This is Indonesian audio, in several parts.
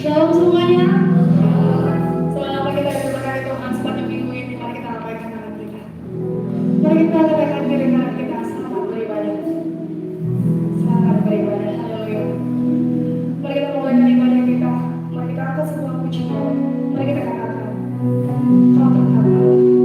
Shalom semuanya. Selama kita diberkati Tuhan sepanjang minggu ini, mari kita lambaikan tangan kita. Mari kita lambaikan diri kita. Selamat beribadah. Selamat beribadah. Haleluya. Mari kita mulaikan ibadah kita. Mari kita angkat sebuah pujian. Mari kita katakan, Kau tetap Allah.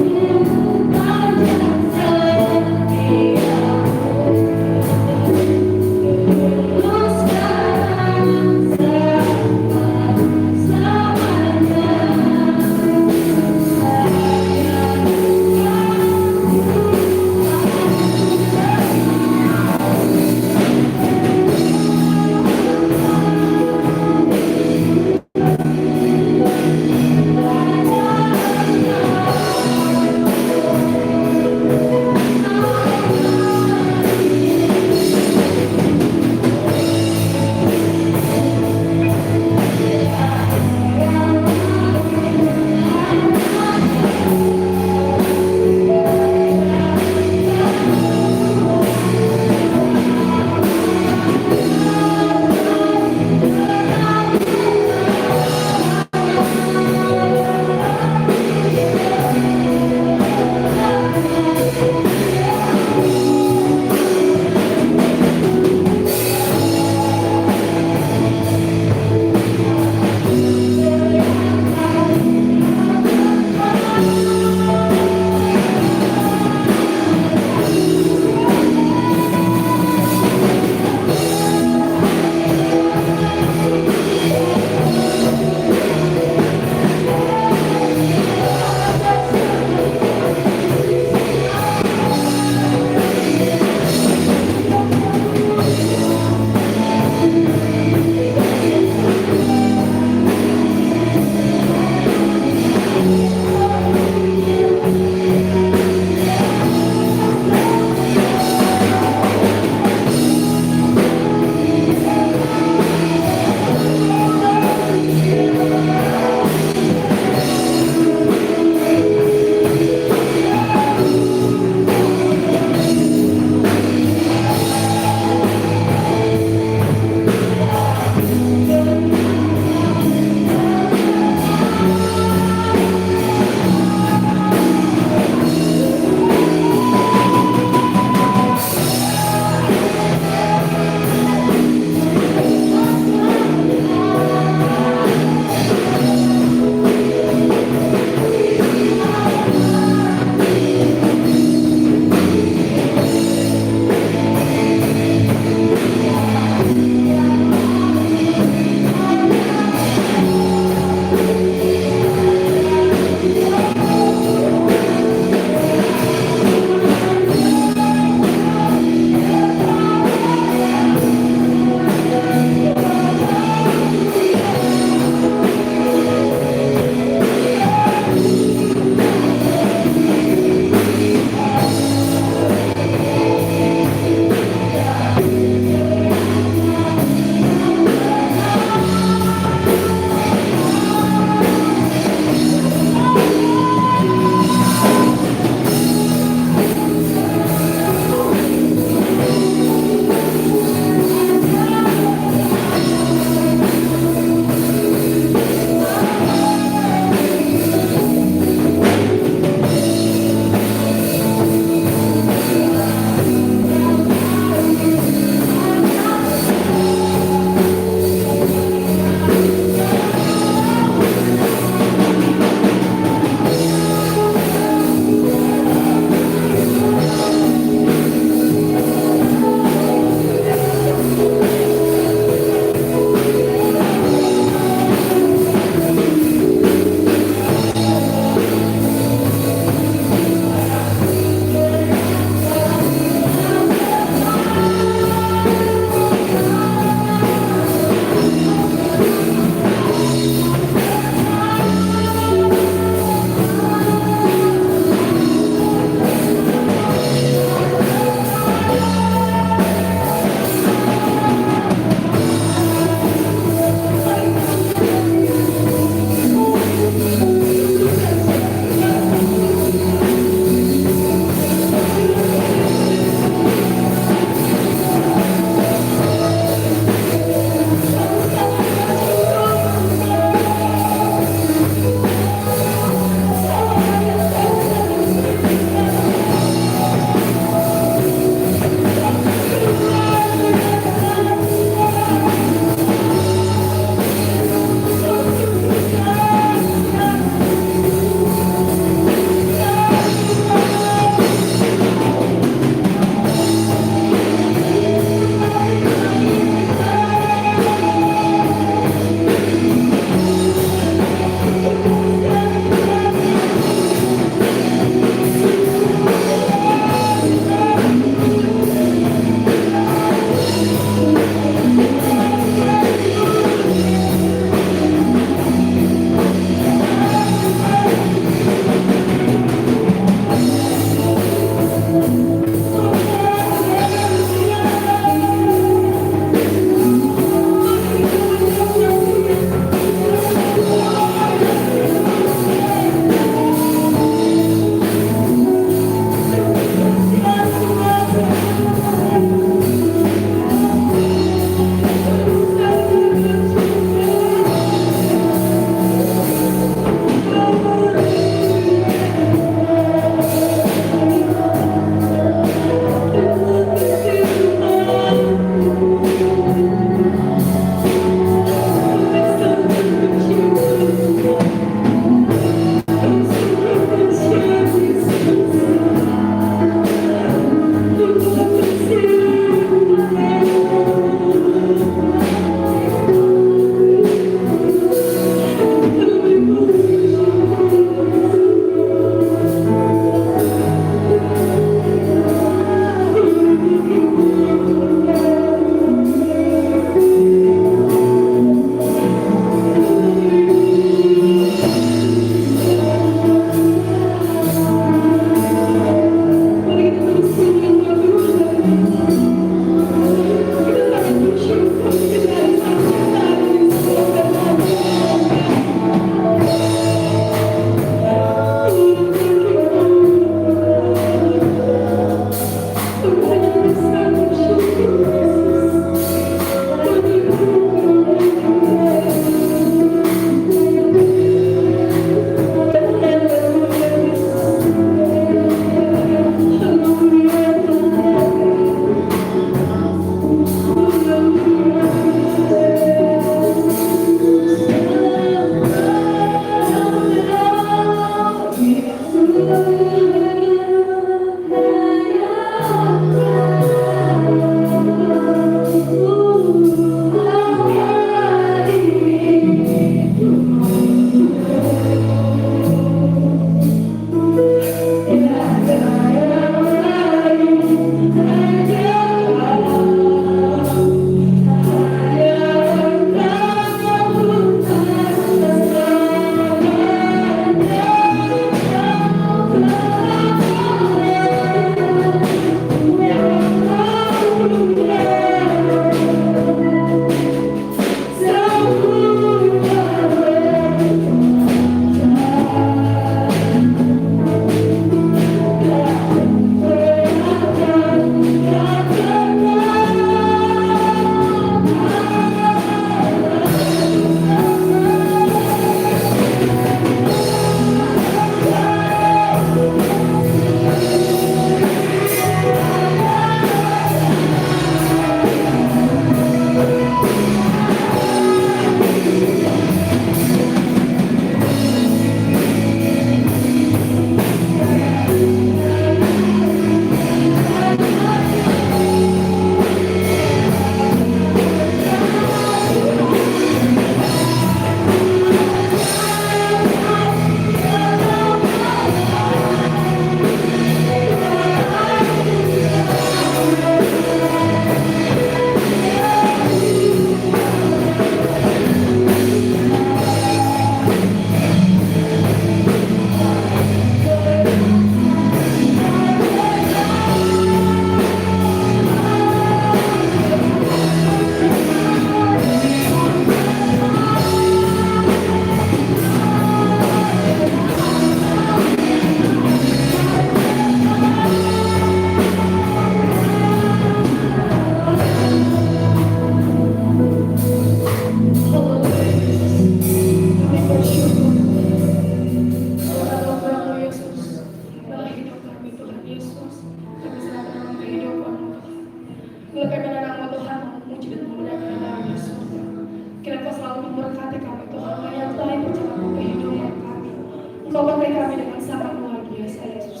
Engkau pakai kami dengan sangat luar biasa, Yesus.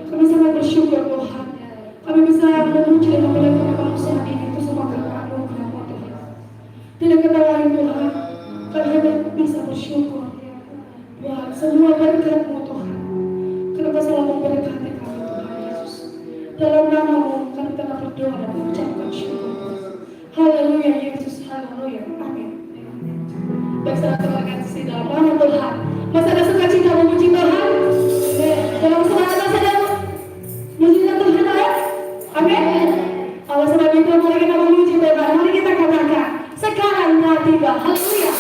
Kami sangat bersyukur Tuhan. Kami bisa memuji dan memuliakan nama saat ini itu semua karena anugerah-Mu Tuhan. Tidak kita lain Tuhan, kami hanya bisa bersyukur Tuhan semua berkat-Mu Tuhan. Karena Kau selalu memberkati kami Tuhan Yesus. Dalam nama-Mu kami telah berdoa dan mengucapkan syukur. Haleluya Yesus, haleluya, amin. Baik, saudara terima kasih dalam nama Tuhan. Masih ada sukacita memuji Tuhan? Dalam semangat masih ada memuji Tuhan ya? Amin. Kalau sebab itu mari kita memuji Tuhan. Mari kita katakan sekarang telah tiba. Haleluya.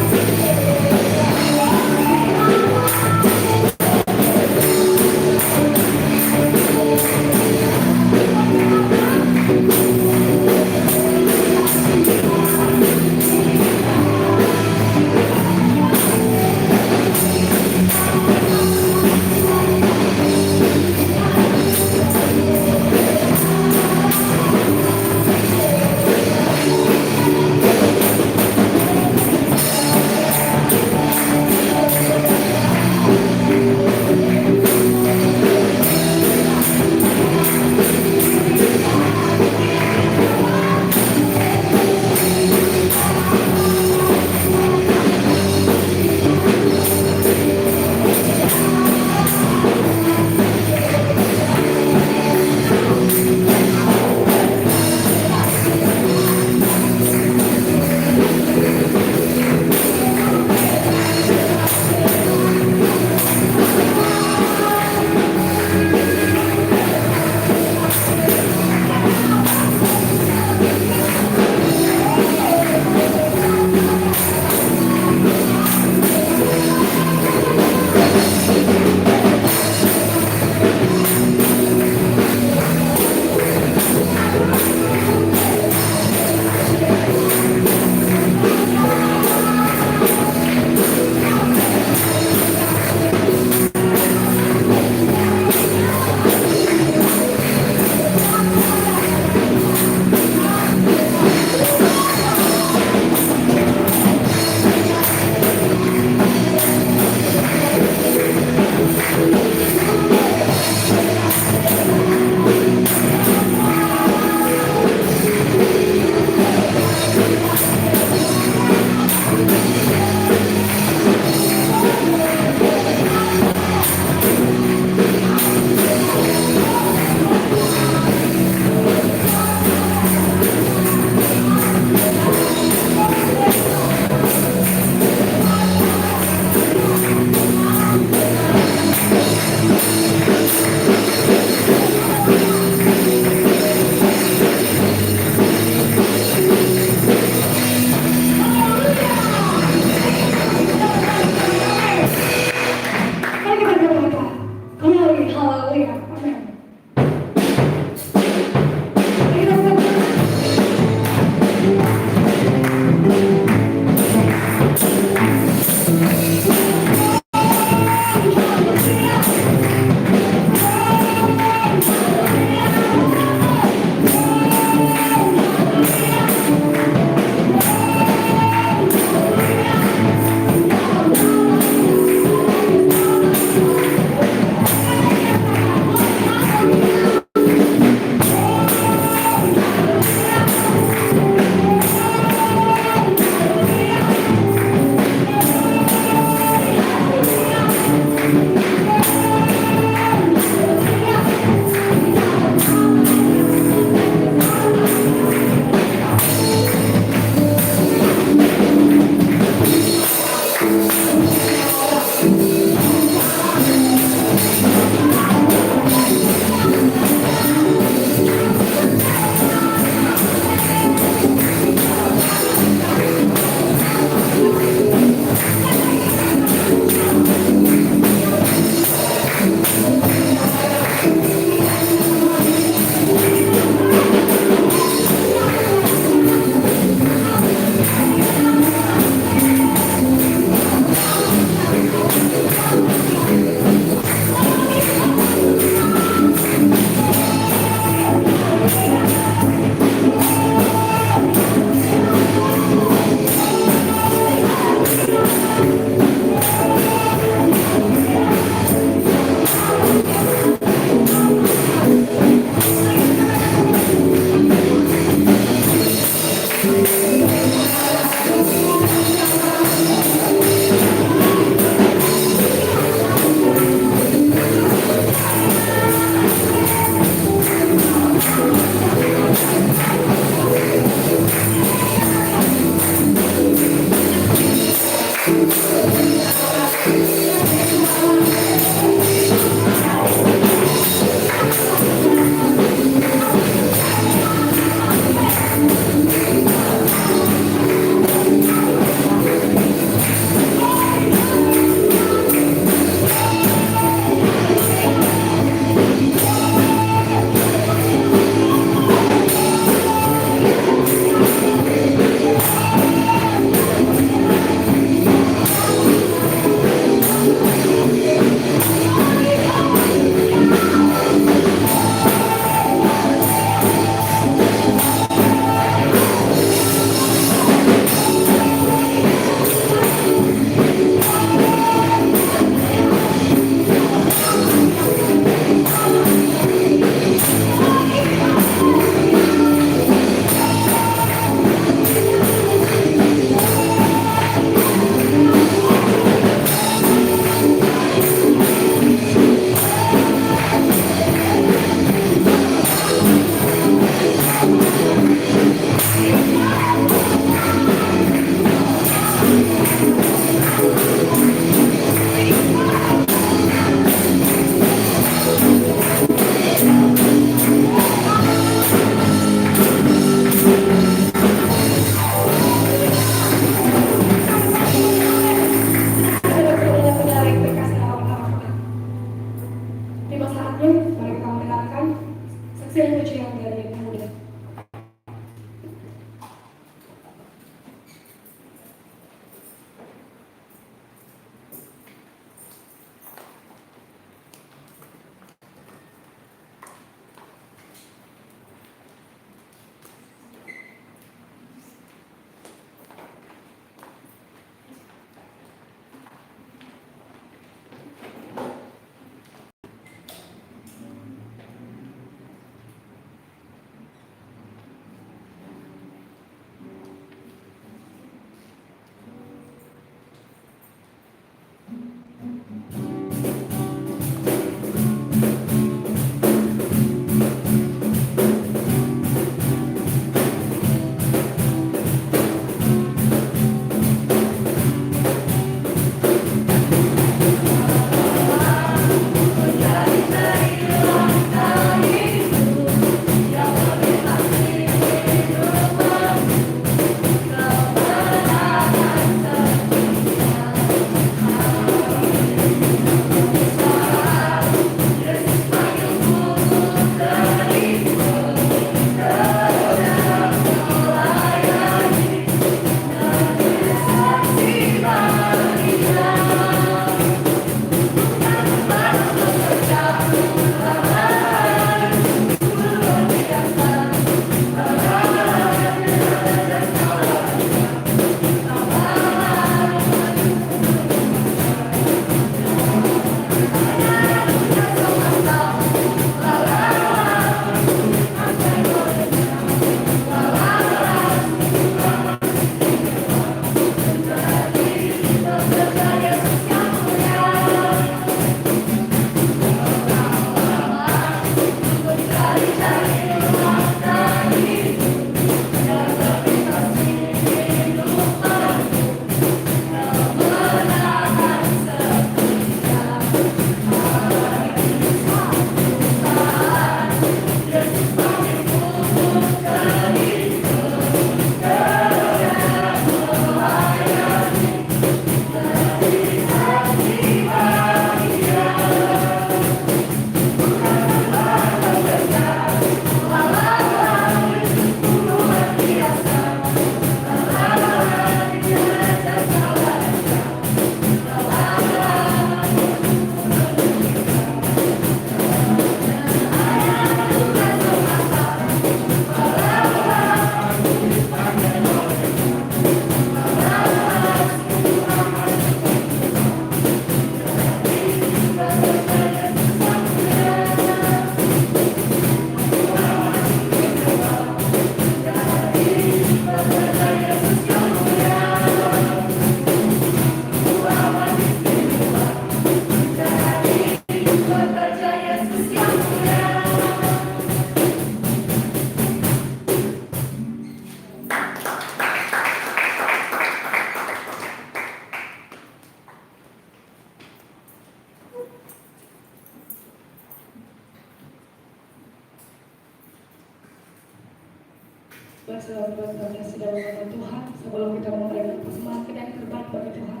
selalu berkoordinasi dalam nama Tuhan sebelum kita memberikan persembahan kita yang terbaik bagi Tuhan.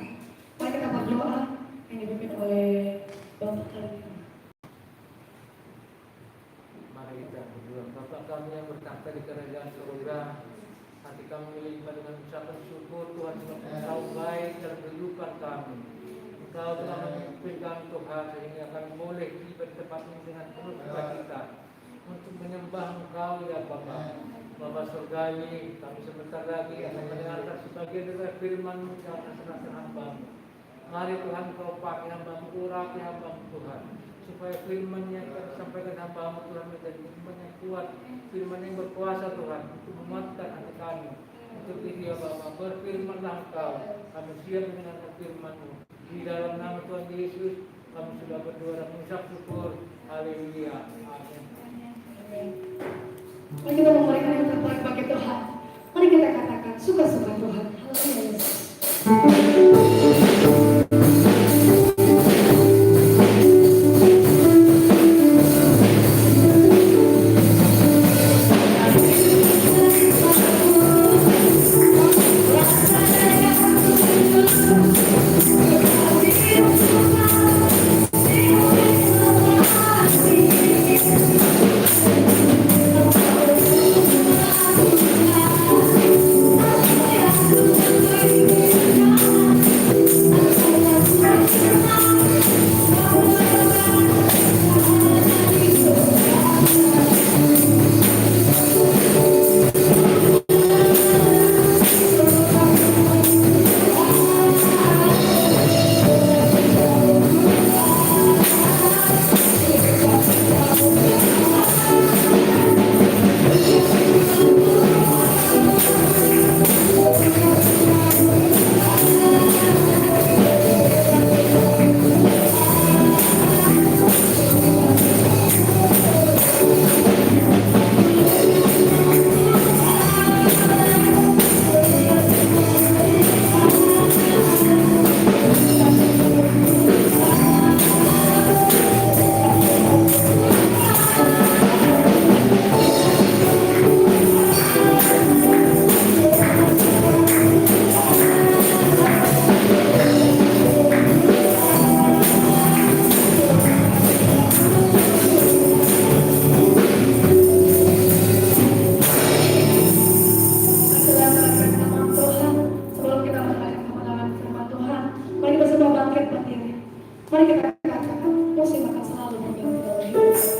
Mari kita berdoa yang dipimpin oleh Bapak kami. Mari kita berdoa. Bapa kami yang bertahta di kerajaan surga, hati kami melimpah dengan ucapan syukur Tuhan sebab Engkau baik dalam kehidupan kami. Engkau telah memimpin kami Tuhan sehingga kami boleh tiba di tempat ini dengan penuh sukacita untuk menyembah Engkau ya Bapa. Bapa surgawi, kami sebentar lagi akan mendengarkan sebagian dari firman-Mu yang akan serahkan hamba-Mu. Mari Tuhan Kau pakai hamba-Mu, urapi hamba-Mu Tuhan, supaya firman yang akan disampaikan hamba-Mu Tuhan menjadi firman yang kuat, firman yang berkuasa Tuhan, untuk menguatkan hati kami. Untuk itu ya Bapa, berfirmanlah Engkau, kami siap mendengarkan firman-Mu. Di dalam nama Tuhan Yesus, kami sudah berdoa dan mengucap syukur. Haleluya. Amin. Mari kita memberikan yang terbaik bagi Tuhan. Mari kita katakan suka-suka Tuhan. Haleluya Yesus. Mari kita katakan musim akan selalu berganti dalam hidup kita.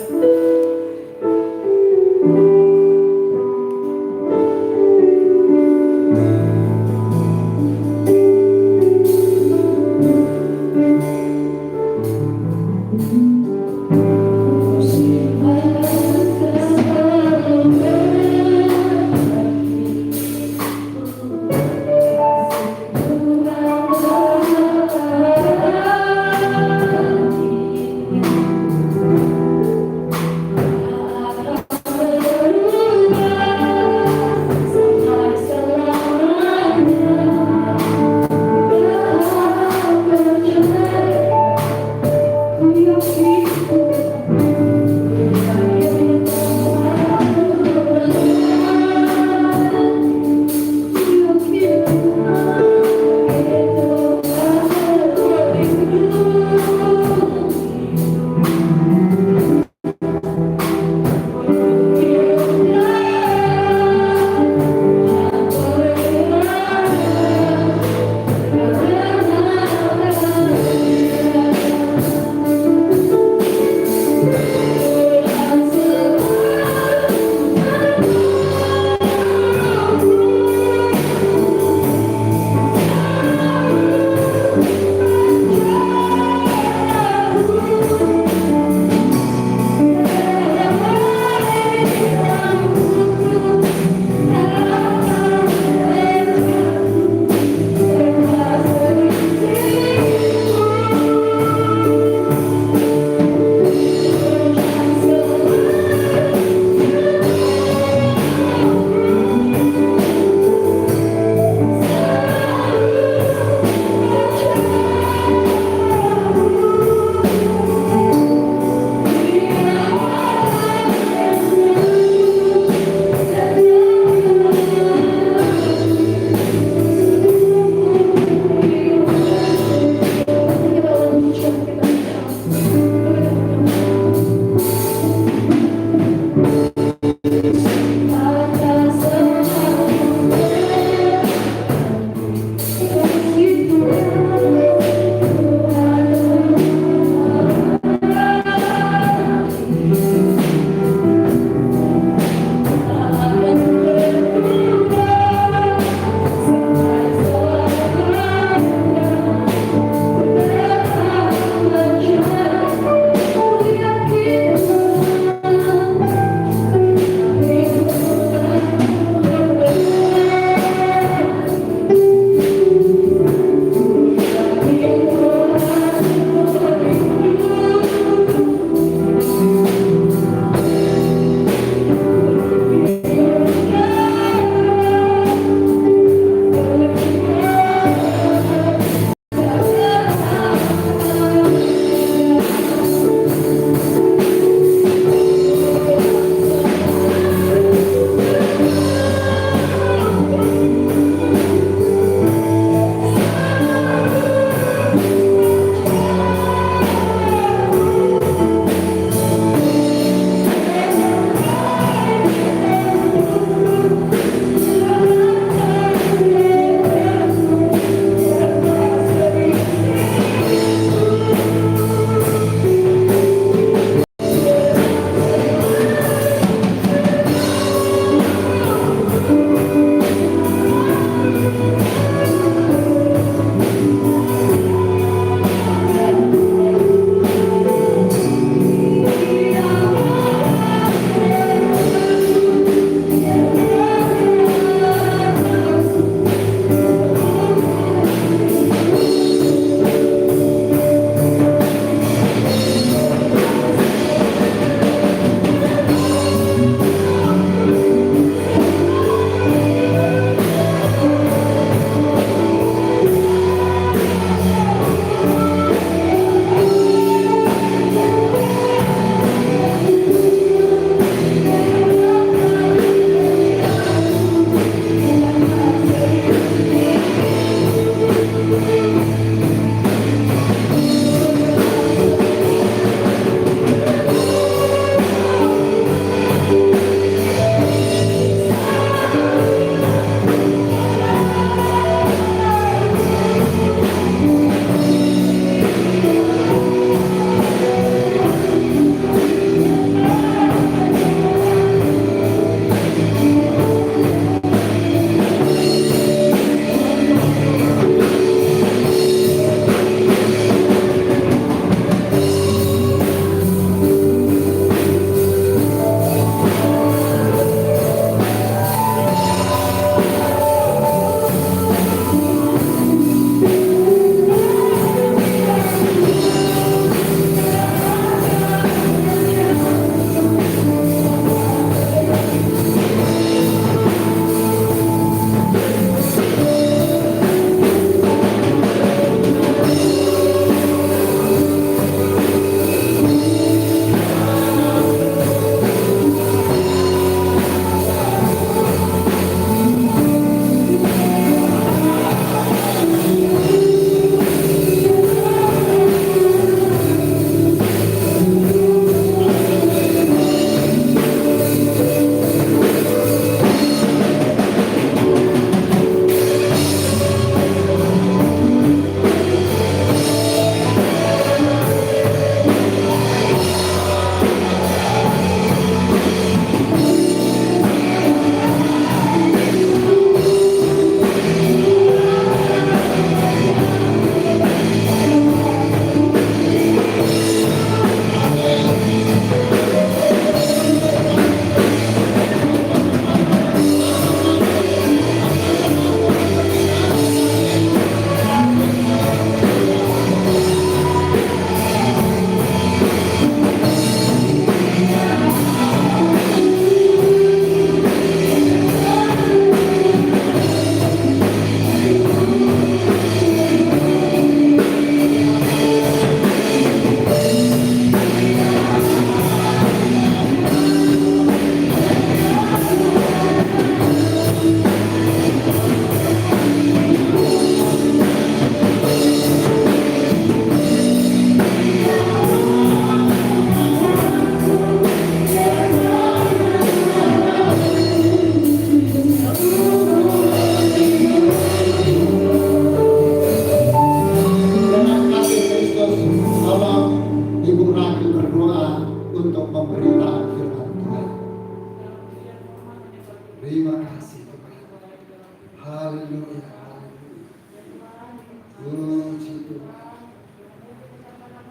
Puji Tuhan.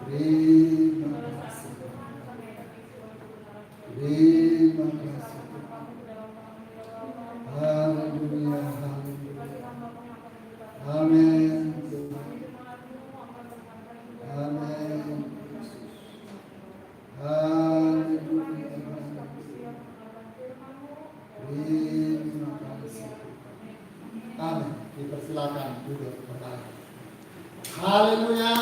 Terima kasih. Terima kasih. Haleluya, haleluya. Amin. Amin. Haleluya. Terima kasih. Amin. Dipersilakan duduk kembali. Haleluya.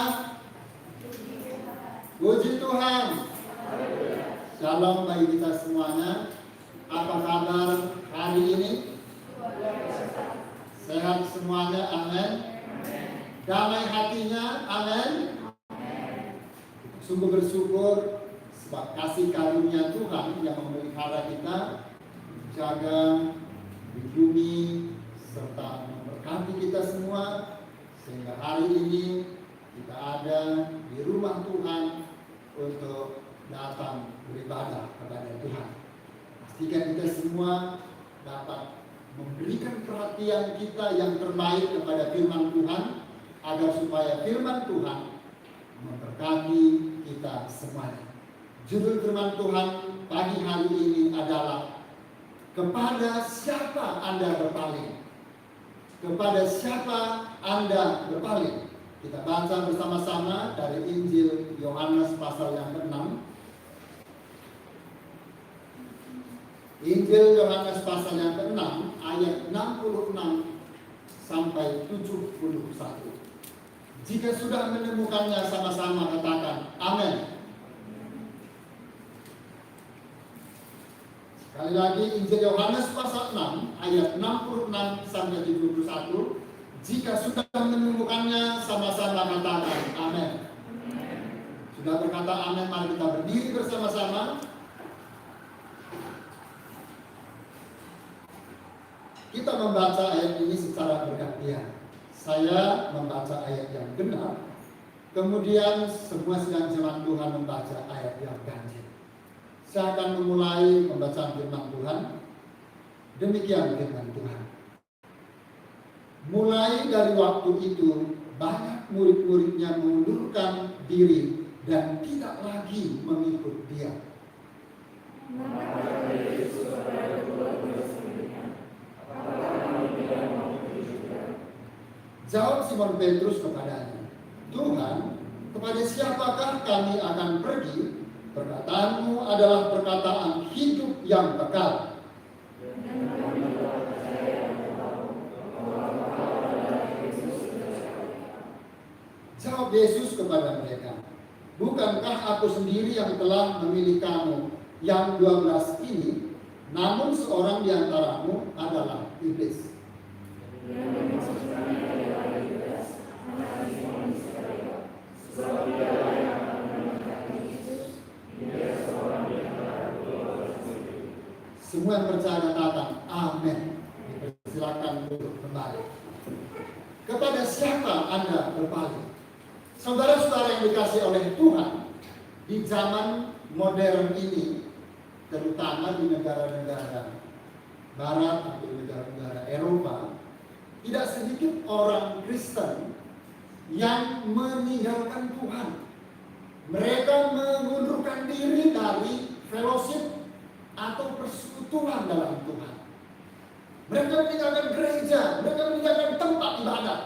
Puji Tuhan. Shalom bagi kita semuanya. Apa kabar hari ini? Sehat semuanya, amin. Damai hatinya, amin. Sungguh bersyukur sebab kasih karunia Tuhan yang memelihara kita, jaga di bumi serta memberkati kita semua sehingga hari ini kita ada di rumah Tuhan untuk datang beribadah kepada Tuhan. Pastikan kita semua dapat memberikan perhatian kita yang terbaik kepada firman Tuhan agar supaya firman Tuhan memberkati kita semuanya. Judul firman Tuhan pagi hari ini adalah kepada siapa Anda berpaling? Kepada siapa Anda berpaling? Kita baca bersama-sama dari Injil Yohanes pasal yang ke-6. Injil Yohanes pasal yang ke-6 ayat 66 sampai 71. Jika sudah menemukannya sama-sama katakan amin. Sekali lagi Injil Yohanes pasal 6 ayat 66 sampai 71. Jika sudah menemukannya sama-sama katakan amin. Sudah berkata amin, mari kita berdiri bersama-sama. Kita membaca ayat ini secara bergantian. Saya membaca ayat yang benar, kemudian semua sidang jemaat Tuhan membaca ayat yang ganjil. Saya akan memulai pembacaan firman Tuhan. Demikian firman Tuhan. Mulai dari waktu itu, banyak murid-muridnya mengundurkan diri dan tidak lagi mengikut dia. Jawab Simon Petrus kepadanya, Tuhan, kepada siapakah kami akan pergi? Perkataanmu adalah perkataan hidup yang kekal. Jawab Yesus kepada mereka, bukankah aku sendiri yang telah memilih kamu yang 12 ini, namun seorang di antaramu adalah iblis. Semua yang percaya katakan amin. Silakan duduk kembali. Kepada siapa Anda berpaling? Saudara-saudara yang dikasih oleh Tuhan, di zaman modern ini, terutama di negara-negara Barat atau negara-negara Eropa, tidak sedikit orang Kristen yang meninggalkan Tuhan. Mereka mengundurkan diri dari fellowship atau persekutuan dalam Tuhan. Mereka meninggalkan gereja, mereka meninggalkan tempat ibadah.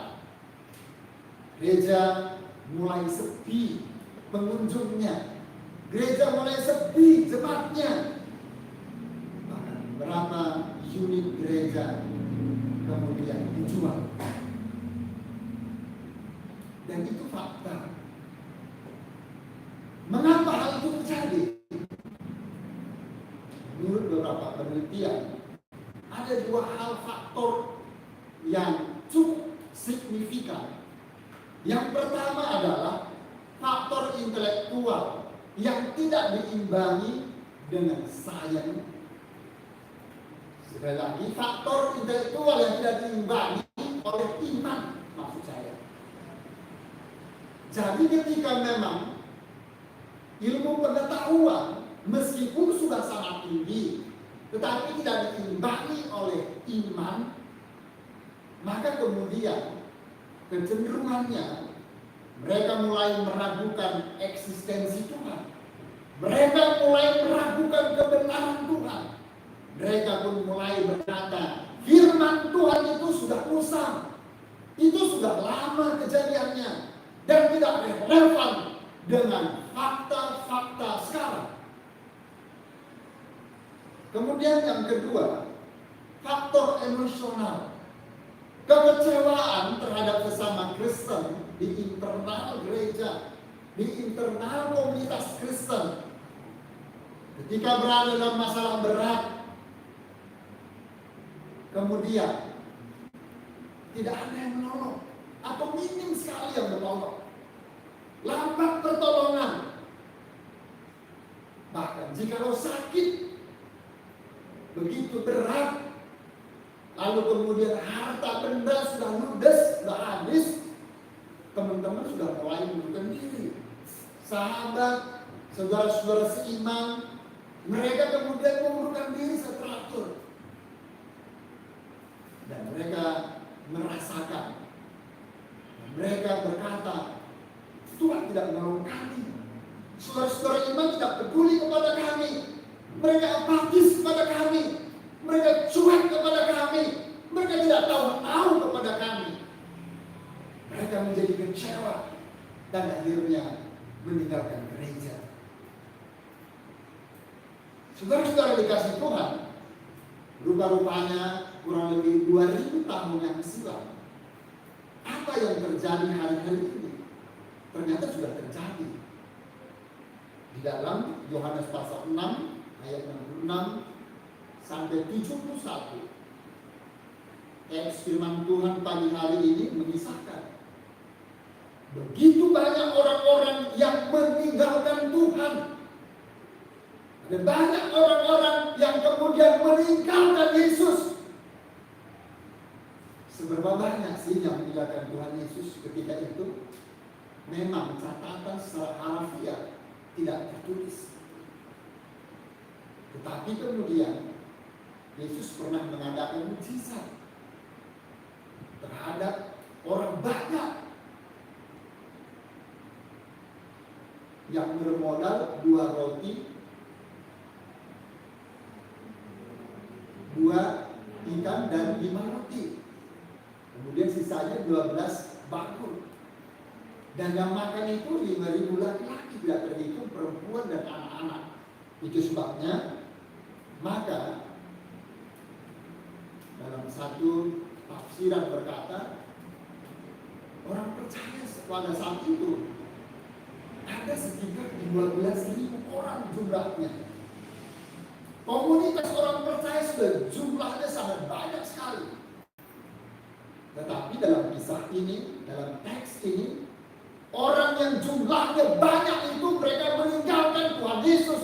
Gereja mulai sepi pengunjungnya, gereja mulai sepi jemaatnya. Bahkan berapa unit gereja kemudian dijual. Dan itu fakta. Mengapa hal itu terjadi? Menurut beberapa penelitian, ada dua hal faktor yang cukup signifikan. Yang pertama adalah faktor intelektual yang tidak diimbangi dengan sayang. Sekali lagi, faktor intelektual yang tidak diimbangi oleh iman, maksud saya. Jadi ketika memang ilmu pengetahuan meskipun sudah sangat tinggi, tetapi tidak diimbangi oleh iman, maka kemudian kecenderungannya mereka mulai meragukan eksistensi Tuhan. Mereka mulai meragukan kebenaran Tuhan. Mereka pun mulai berkata, firman Tuhan itu sudah usang. Itu sudah lama kejadiannya dan tidak relevan dengan fakta-fakta sekarang. Kemudian yang kedua, faktor emosional. Kekecewaan terhadap sesama Kristen di internal gereja, di internal komunitas Kristen. Ketika berada dalam masalah berat, kemudian tidak ada yang menolong, atau minim sekali yang menolong. Lambat pertolongan. Bahkan jikalau sakit begitu berat, lalu kemudian harta benda sudah ludes, sudah habis, teman-teman sudah mulai mengundurkan diri. Sahabat, saudara-saudara seiman, mereka kemudian mengundurkan diri teratur. Dan mereka merasakan, mereka berkata, Tuhan tidak menolong kami. Saudara-saudara iman tidak peduli kepada kami. Mereka apatis kepada kami. Mereka cuek kepada kami. Mereka tidak tahu kepada kami. Mereka menjadi kecewa dan akhirnya meninggalkan gereja. Saudara-saudara dikasih Tuhan, rupa-rupanya kurang lebih 2000 tahun yang silam, apa yang terjadi hari-hari ini ternyata sudah terjadi. Di dalam Yohanes pasal 6 ayat 66 sampai 71, teks firman Tuhan pagi hari ini mengisahkan begitu banyak orang-orang yang meninggalkan Tuhan. Ada banyak orang-orang yang kemudian meninggalkan Yesus. Seberapa banyak sih yang meninggalkan Tuhan Yesus ketika itu? Memang catatan secara harfiah tidak tertulis. Tetapi kemudian Yesus pernah mengadakan mujizat terhadap orang banyak yang bermodal 2 roti, 2 ikan dan 5 roti. Kemudian sisanya 12 bakul. Dan yang makan itu 5.000 laki-laki, tidak terhitung perempuan dan anak-anak. Itu sebabnya, maka dalam satu tafsiran berkata, orang percaya pada saat itu ada sekitar 12.000 orang jumlahnya. Komunitas orang percaya sudah jumlahnya sangat banyak sekali. Tetapi dalam kisah ini, dalam teks ini, orang yang jumlahnya banyak itu mereka meninggalkan Tuhan Yesus.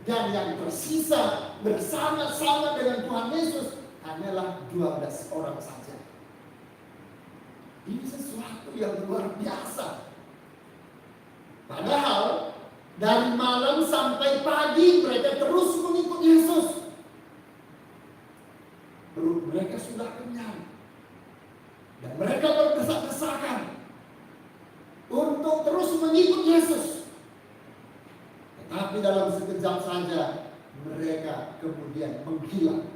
Dan yang tersisa bersama-sama dengan Tuhan Yesus hanyalah 12 orang saja. Ini sesuatu yang luar biasa. Padahal dari malam sampai pagi mereka terus mengikut Yesus. Perut mereka sudah kenyang. Dan mereka berdesak-desakan untuk terus mengikut Yesus. Tetapi dalam sekejap saja mereka kemudian menghilang.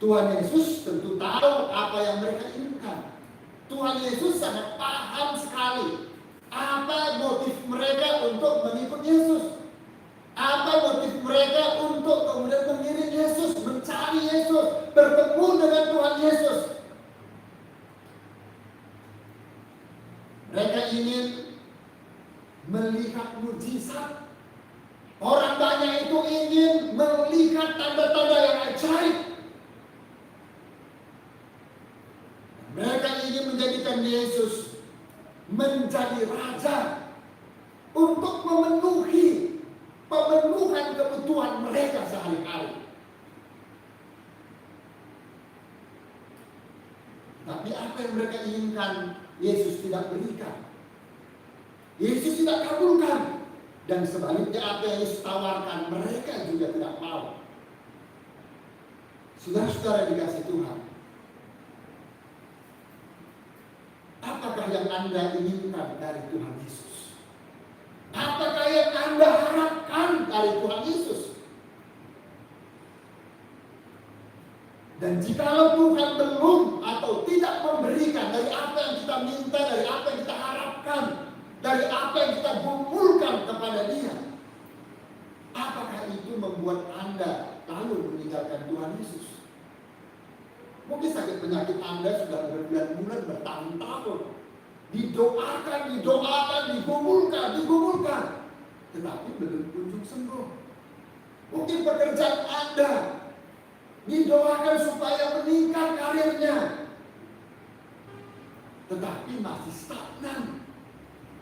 Tuhan Yesus tentu tahu apa yang mereka inginkan. Tuhan Yesus sangat paham sekali apa motif mereka untuk mengikut Yesus. Apa motif mereka untuk kemudian mengiring Yesus, mencari Yesus, bertemu dengan Tuhan Yesus. Mereka ingin melihat mujizat. Orang banyak itu ingin melihat tanda-tanda yang ajaib. Mereka ingin menjadikan Yesus menjadi raja untuk memenuhi pemenuhan kebutuhan mereka sehari-hari. Tapi apa yang mereka inginkan, Yesus tidak berikan. Yesus tidak kabulkan. Dan sebaliknya apa yang Yesus tawarkan, mereka juga tidak mau. Saudara-saudara dikasih Tuhan, yang Anda inginkan dari Tuhan Yesus? Apakah yang Anda harapkan dari Tuhan Yesus? Dan jikalau Tuhan belum atau tidak memberikan dari apa yang kita minta, dari apa yang kita harapkan, dari apa yang kita gumulkan kepada Dia, apakah itu membuat Anda lalu meninggalkan Tuhan Yesus? Mungkin sakit penyakit Anda sudah berbulan-bulan, bertahun-tahun. Didoakan, digumulkan. Tetapi belum kunjung sembuh. Mungkin pekerjaan Anda didoakan supaya meningkat karirnya, tetapi masih stagnan.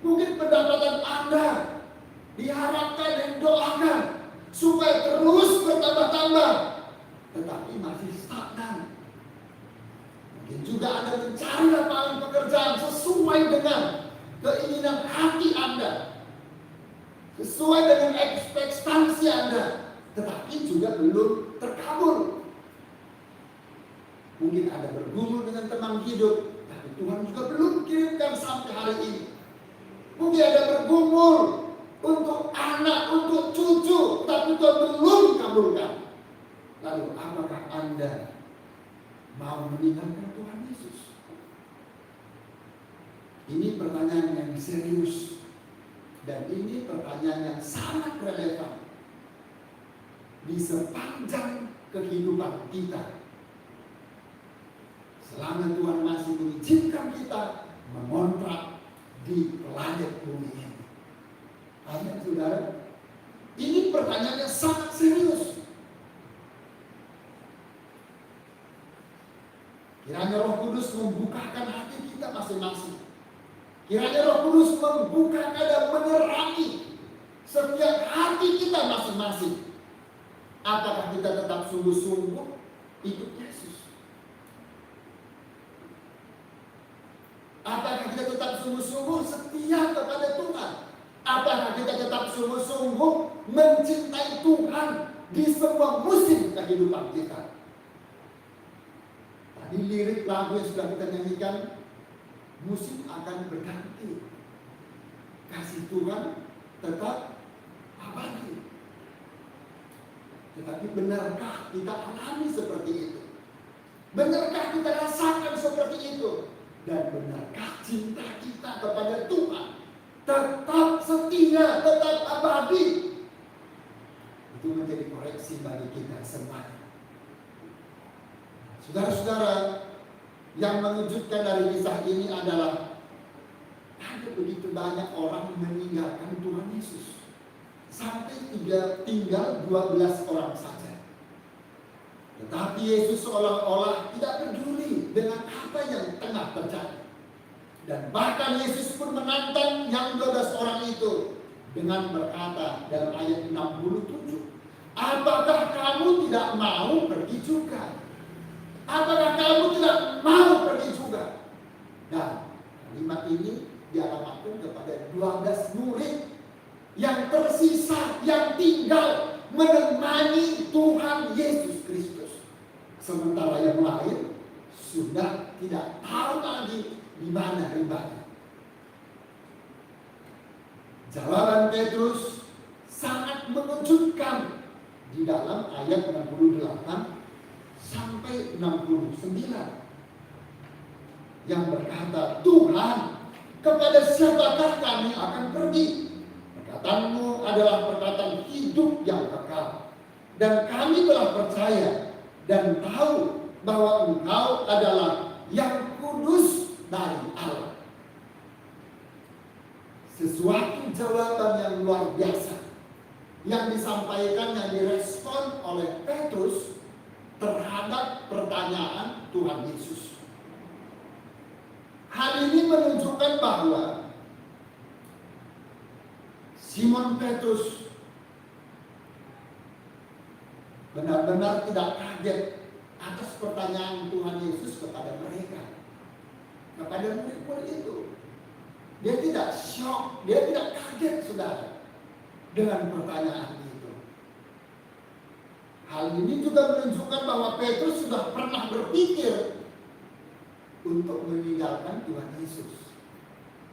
Mungkin pendapatan Anda diharapkan dan didoakan supaya terus bertambah-tambah, tetapi masih stagnan. Mungkin juga Anda mencari lapangan pekerjaan sesuai dengan keinginan hati Anda, sesuai dengan ekspektasi Anda, tetapi juga belum terkabul. Mungkin Anda bergumul dengan teman hidup, tapi Tuhan juga belum kirimkan sampai hari ini. Mungkin Anda bergumul untuk anak, untuk cucu, tapi Tuhan belum kabulkan. Lalu apakah Anda mau meninggalkan Tuhan Yesus? Ini pertanyaan yang serius. Dan ini pertanyaan yang sangat relevan di sepanjang kehidupan kita. Selama Tuhan masih mengizinkan kita mengontrak di planet bumi ini. Amin, saudara. Ini pertanyaan yang sangat serius. Kiranya Roh Kudus membukakan hati kita masing-masing. Kiranya Roh Kudus membukakan dan menerangi setiap hati kita masing-masing. Apakah kita tetap sungguh-sungguh ikut Yesus? Apakah kita tetap sungguh-sungguh setia kepada Tuhan? Apakah kita tetap sungguh-sungguh mencintai Tuhan di semua musim kehidupan kita? Tadi lirik lagu yang sudah kita nyanyikan, musim akan berganti, kasih Tuhan tetap abadi. Tetapi benarkah kita alami seperti itu? Benarkah kita rasakan seperti itu? Dan benarkah cinta kita kepada Tuhan tetap setia, tetap abadi? Itu menjadi koreksi bagi kita semuanya. Saudara-saudara, yang mengejutkan dari kisah ini adalah ada begitu banyak orang meninggalkan Tuhan Yesus. Sampai tinggal 12 orang saja. Tetapi Yesus seolah-olah tidak peduli dengan apa yang tengah terjadi. Dan bahkan Yesus pun menantang yang 12 orang itu dengan berkata dalam ayat 67, apakah kamu tidak mau pergi juga? Apakah kamu tidak mau pergi juga? Dan kalimat ini dialamatkan kepada 12 murid yang tersisa, yang tinggal menemani Tuhan Yesus Kristus. Sementara yang lain sudah tidak tahu lagi di mana ribanya. Jawaban Petrus sangat mengejutkan di dalam ayat 68 sampai 69 yang berkata, Tuhan, kepada siapakah kami akan pergi? Perkataanmu adalah perkataan hidup yang kekal, dan kami telah percaya dan tahu bahwa Engkau adalah yang kudus dari Allah. Sesuatu jawaban yang luar biasa yang disampaikan, yang direspon oleh Petrus terhadap pertanyaan Tuhan Yesus. Hal ini menunjukkan bahwa Simon Petrus benar-benar tidak kaget atas pertanyaan Tuhan Yesus kepada mereka, kepada murid-murid itu. Dia tidak shock, dia tidak kaget, saudara, dengan pertanyaan itu. Hal ini juga menunjukkan bahwa Petrus sudah pernah berpikir untuk meninggalkan Tuhan Yesus.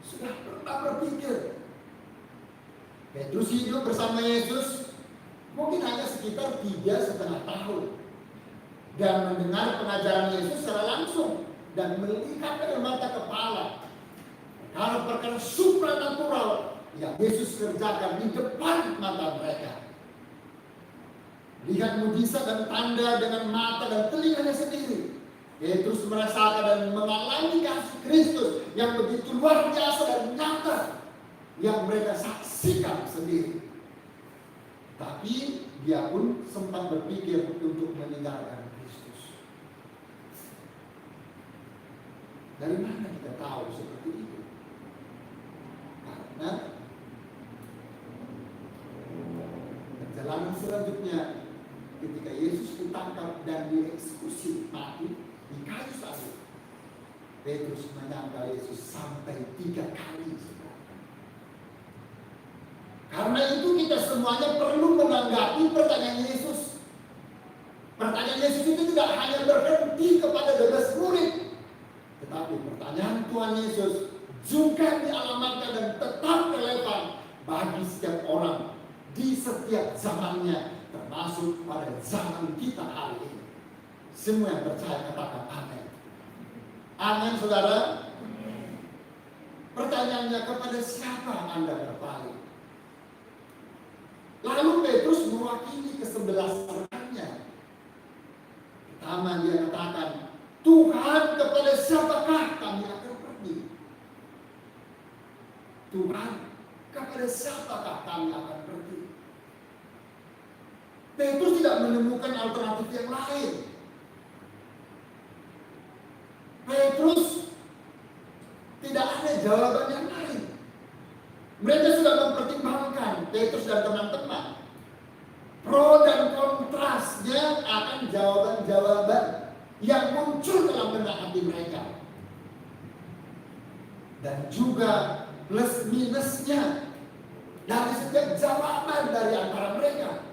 sudah pernah berpikir Petrus hidup bersama Yesus mungkin hanya sekitar 3,5 tahun dan mendengar pengajaran Yesus secara langsung dan melihat dengan mata kepala perkara-perkara supranatural yang Yesus kerjakan di depan mata mereka. Lihat mujizat dan tanda dengan mata dan telinganya sendiri. Petrus merasakan dan mengalami kasih Kristus yang begitu luar biasa dan nyata yang mereka saksikan sendiri. Tapi dia pun sempat berpikir untuk meninggalkan Kristus. Dari mana kita tahu seperti itu? Karena perjalanan selanjutnya ketika Yesus ditangkap dan dieksekusi mati di kayu salib, Petrus menyangkal Yesus sampai 3 kali. Karena itu kita semuanya perlu menanggapi pertanyaan Yesus. Pertanyaan Yesus itu tidak hanya berhenti kepada 12 murid, tetapi pertanyaan Tuhan Yesus juga dialamatkan dan tetap relevan bagi setiap orang di setiap zamannya, termasuk pada zaman kita hari ini. Semua yang percaya katakan amin. Amin, saudara. Pertanyaannya, kepada siapa Anda berpaling? Lalu Petrus mewakili ke-11 rekannya. Pertama dia katakan, Tuhan, kepada siapakah kami akan pergi? Tuhan, kepada siapakah kami akan pergi? Petrus tidak menemukan alternatif yang lain. Petrus tidak ada jawaban yang lain. Mereka sudah mempertimbangkan, Petrus dan teman-teman, pro dan kontrasnya akan jawaban-jawaban yang muncul dalam benak hati mereka. Dan juga plus minusnya dari setiap jawaban dari antara mereka.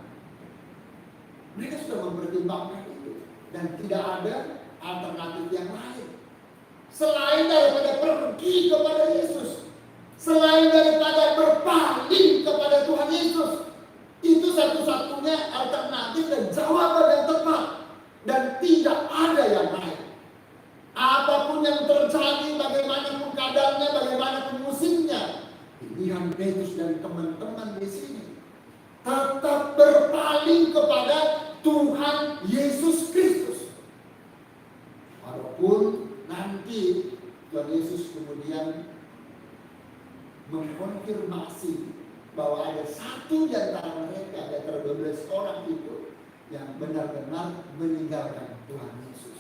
Mereka sudah mempertimbangkan itu. Dan tidak ada alternatif yang lain. Selain daripada pergi kepada Yesus, selain daripada berpaling kepada Tuhan Yesus, itu satu-satunya alternatif dan jawaban yang tepat. Dan tidak ada yang lain. Apapun yang terjadi, bagaimanapun keadaannya, bagaimanapun musimnya, pilihan Petrus dan teman-teman di sini tetap berpaling kepada Tuhan Yesus Kristus. Walaupun nanti Tuhan Yesus kemudian mengkonfirmasi bahwa ada satu di antara mereka, di antara 12 orang itu, yang benar-benar meninggalkan Tuhan Yesus,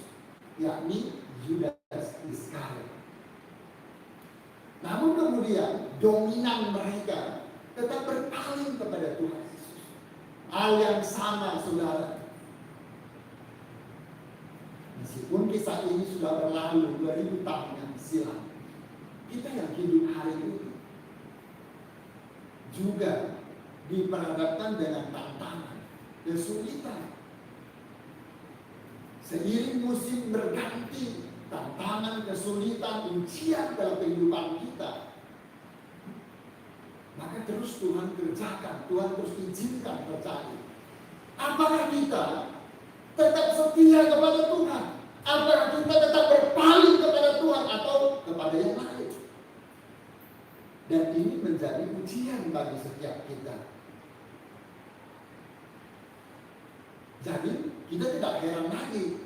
yakni Yudas Iskariot. Namun kemudian dominan mereka tetap berpaling kepada Tuhan Yesus. Hal yang sama, saudara. Meskipun kisah ini sudah berlalu 2000 tahun yang silam, kita yang hidup hari ini juga diperhadapkan dengan tantangan, kesulitan. Seiring musim berganti, tantangan, kesulitan, ujian dalam kehidupan kita, maka terus Tuhan kerjakan, Tuhan terus izinkan terjadi. Apakah kita tetap setia kepada Tuhan? Apakah kita tetap berpaling kepada Tuhan atau kepada yang lain? Dan ini menjadi ujian bagi setiap kita. Jadi kita tidak heran lagi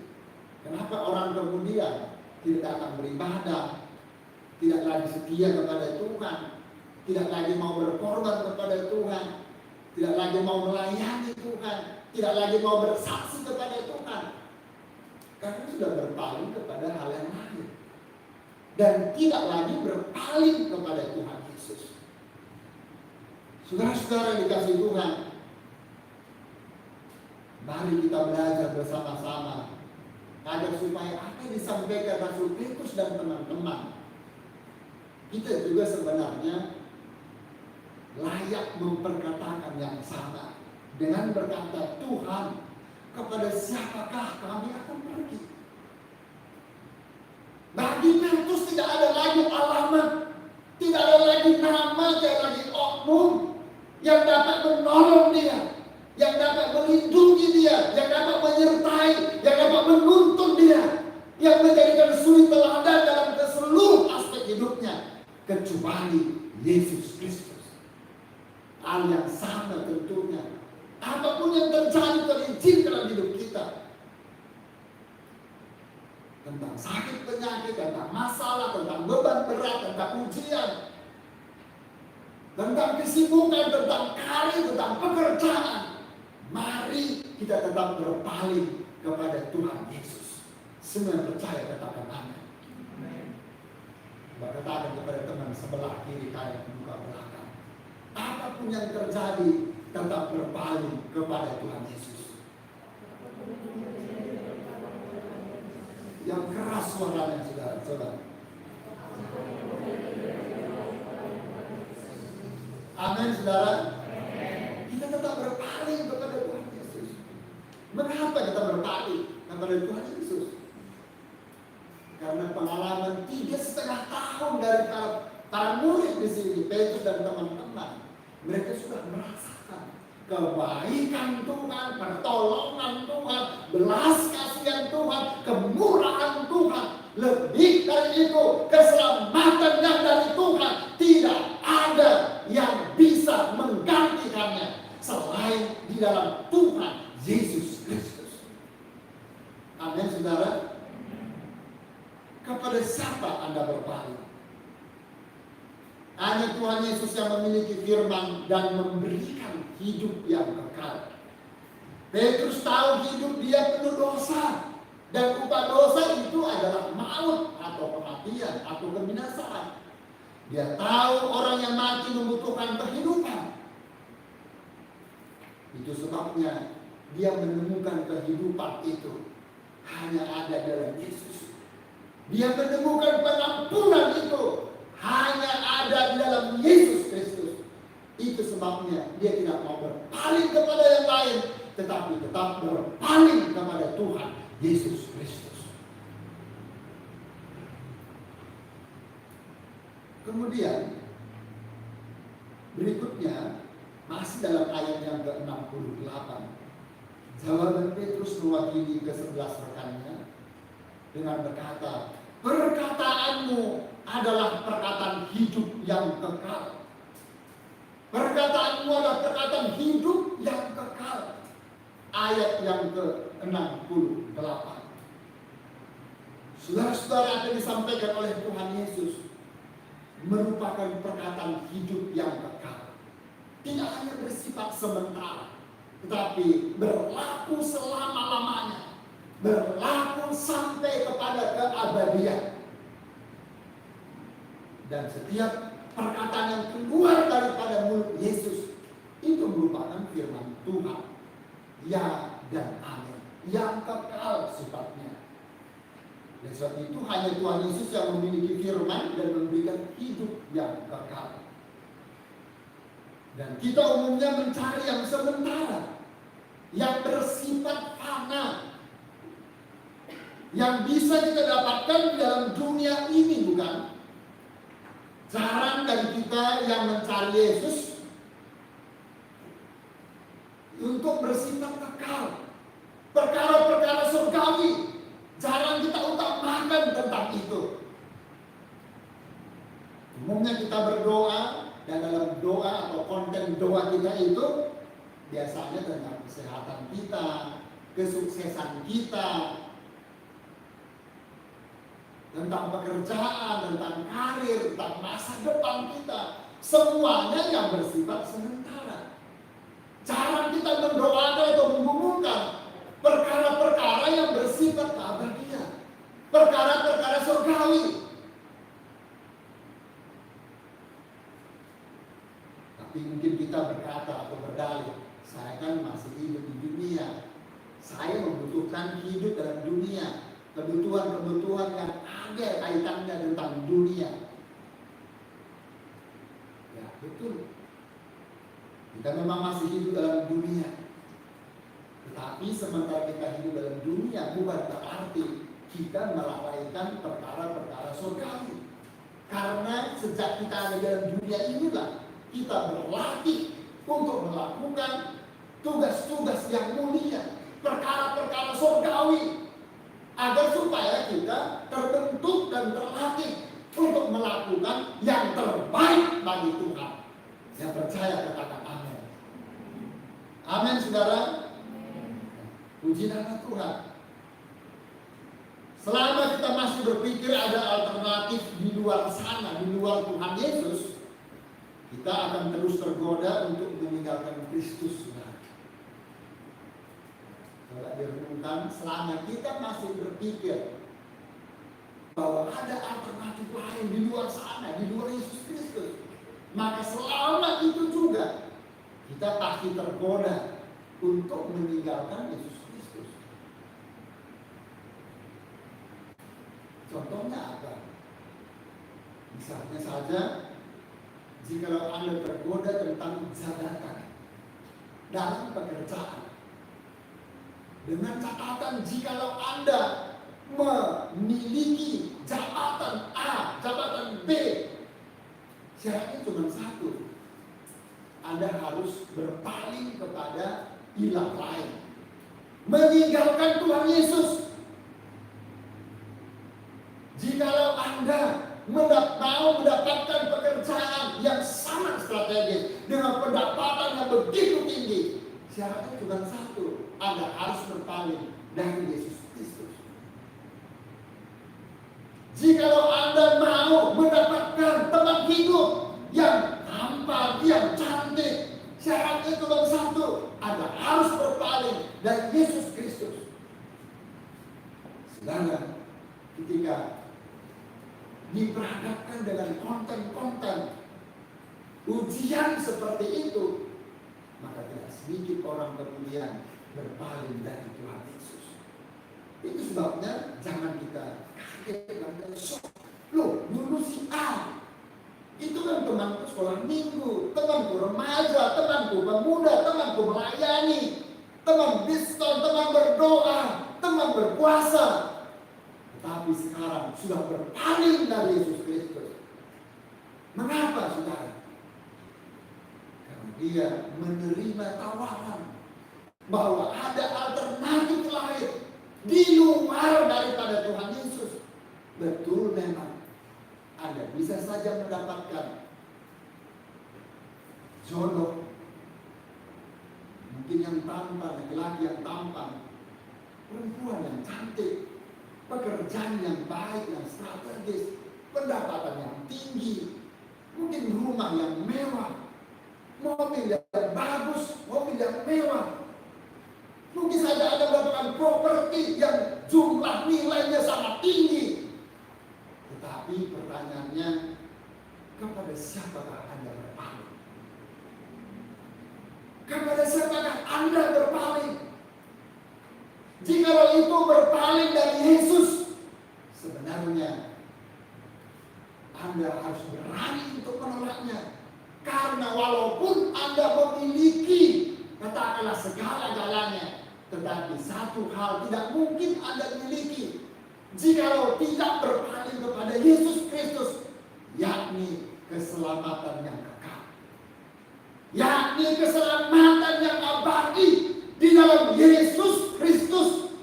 kenapa orang kemudian tidak akan beribadah, tidak lagi setia kepada Tuhan, tidak lagi mau berkorban kepada Tuhan, tidak lagi mau melayani Tuhan, tidak lagi mau bersaksi kepada Tuhan, karena sudah berpaling kepada hal yang lain dan tidak lagi berpaling kepada Tuhan Yesus. Saudara-saudara dikasih Tuhan, mari kita belajar bersama-sama agar supaya apa yang disampaikan Rasul Petrus dan teman-teman, kita juga sebenarnya layak memperkatakan yang sama dengan berkata, Tuhan, kepada siapakah kami akan pergi? Bagi Petrus tidak ada lagi alamat, tidak ada lagi oknum yang dapat menolong dia, yang dapat melindungi dia, yang dapat menyertai, yang dapat menuntun dia, yang menjadikan suri teladan dalam seluruh aspek hidupnya, kecuali Yesus Kristus. Hal yang sama tentunya, apapun yang terjadi terjadi dalam hidup kita, tentang sakit penyakit, tentang masalah, tentang beban berat, tentang ujian, tentang kesibukan, tentang karir, tentang pekerjaan, mari kita tetap berpaling kepada Tuhan Yesus. Semua yang percaya katakan amin. Katakan kepada teman sebelah kiri kanan muka belakang, apapun yang terjadi tetap berpaling kepada Tuhan Yesus. Yang keras suaranya saudara, coba. Amin saudara. Kita tetap berpaling kepada Tuhan Yesus. Mengapa kita berpaling kepada Tuhan Yesus? Karena pengalaman 3,5 tahun dari para murid di sini, Petrus dan teman-teman, mereka sudah merasakan kebaikan Tuhan, pertolongan Tuhan, belas kasihan Tuhan, kemurahan Tuhan. Lebih dari itu, keselamatan yang dari Tuhan. Tidak ada yang bisa menggantikannya selain di dalam Tuhan Yesus Kristus. Amin saudara. Kepada siapa Anda berpaling? Hanya Tuhan Yesus yang memiliki firman dan memberikan hidup yang kekal. Petrus tahu hidup dia penuh dosa, dan upah dosa itu adalah maut atau kematian atau kebinasaan. Dia tahu orang yang mati membutuhkan kehidupan. Itu sebabnya dia menemukan kehidupan itu hanya ada dalam Yesus. Dia menemukan pengampunan itu hanya ada di dalam Yesus Kristus. Itu sebabnya dia tidak mau berpaling kepada yang lain, tetapi tetap berpaling kepada Tuhan Yesus Kristus. Kemudian berikutnya masih dalam ayat yang ke-68, jawaban Petrus mewakili ke-11 rekannya dengan berkata, perkataanmu adalah perkataan hidup yang kekal. Perkataanmu adalah perkataan hidup yang kekal. Ayat yang ke-68. Saudara-saudara, apa yang disampaikan oleh Tuhan Yesus merupakan perkataan hidup yang kekal. Tidak hanya bersifat sementara, tetapi berlaku selama-lamanya. Berlaku sampai kepada keabadian. Dan setiap perkataan yang keluar daripada mulut Yesus itu merupakan firman Tuhan, ya dan amin, yang kekal sifatnya. Dan sebab itu hanya Tuhan Yesus yang memiliki firman dan memberikan hidup yang kekal. Dan kita umumnya mencari yang sementara, yang bersifat fana, yang bisa kita dapatkan di dalam dunia ini, bukan? Jarang dari kita yang mencari Yesus untuk bersifat kekal. Perkara-perkara surgawi, jarang kita utamakan tentang itu. Umumnya kita berdoa, dan dalam doa atau konten doa kita itu biasanya tentang kesehatan kita, kesuksesan kita, tentang pekerjaan, tentang karir, tentang masa depan kita. Semuanya yang bersifat sementara. Jarang kita mendoakan atau mengumumkan perkara-perkara yang bersifat keabadian, perkara-perkara surgawi. Tapi mungkin kita berkata atau berdalih, saya kan masih hidup di dunia, saya membutuhkan hidup dalam dunia, kebutuhan-kebutuhan yang ada kaitannya tentang dunia. Ya betul, kita memang masih hidup dalam dunia. Tetapi sementara kita hidup dalam dunia, bukan berarti kita melalaikan perkara-perkara surgawi. Karena sejak kita ada dalam dunia inilah kita berlatih untuk melakukan tugas-tugas yang mulia, perkara-perkara surgawi, agar supaya kita terbentuk dan terlatih untuk melakukan yang terbaik bagi Tuhan. Yang percaya katakan amin. Amin, saudara. Puji nama Tuhan. Selama kita masih berpikir ada alternatif di luar sana, di luar Tuhan Yesus, kita akan terus tergoda untuk meninggalkan Kristus. Kalau direnungkan, selama kita masih berpikir bahwa ada alternatif lain di luar sana, di luar Yesus Kristus, maka selama itu juga kita pasti tergoda untuk meninggalkan Yesus Kristus. Contohnya apa? Misalnya saja, jika Anda tergoda tentang jabatan dalam pekerjaan, dengan catatan jikalau Anda memiliki jabatan A, jabatan B, syaratnya cuma satu. Anda harus berpaling kepada ilah lain, meninggalkan Tuhan Yesus. Jikalau Anda mau mendapatkan pekerjaan yang sangat strategis dengan pendapatan yang begitu tinggi, syaratnya cuma satu. Anda harus berpaling dari Yesus Kristus. Jikalau Anda mau mendapatkan teman hidup yang tampan, yang cantik, syaratnya cuma satu. Anda harus berpaling dari Yesus Kristus. Sedangkan ketika diperhadapkan dengan konten-konten ujian seperti itu, maka tidak sedikit orang kemudian berpaling dari Tuhan Yesus. Itu sebabnya jangan kita kaget dan shock. Loh, dulu si A itu kan temanku sekolah minggu, temanku remaja, temanku pemuda, temanku melayani, teman diskon, teman berdoa, teman berpuasa. Tetapi sekarang sudah berpaling dari Yesus Kristus. Mengapa, saudara? Karena dia menerima tawaran bahwa ada alternatif lain di luar daripada Tuhan Yesus. Betul, memang Anda bisa saja mendapatkan jodoh, mungkin yang tampan, laki-laki yang tampan, perempuan yang cantik, pekerjaan yang baik, yang strategis, pendapatan yang tinggi, mungkin rumah yang mewah, mobil yang bagus, mobil yang mewah. Mungkin saja Anda mendapatkan properti yang jumlah nilainya sangat tinggi. Tetapi pertanyaannya, kepada siapakah Anda berpaling? Kepada siapakah Anda berpaling? Jikalau itu berpaling dari Yesus, sebenarnya Anda harus berani untuk menolaknya. Karena walaupun Anda memiliki, katakanlah segala-galanya, tetapi satu hal tidak mungkin Anda miliki jikalau tidak berpaling kepada Yesus Kristus, yakni keselamatan yang kekal, yakni keselamatan yang abadi di dalam Yesus Kristus.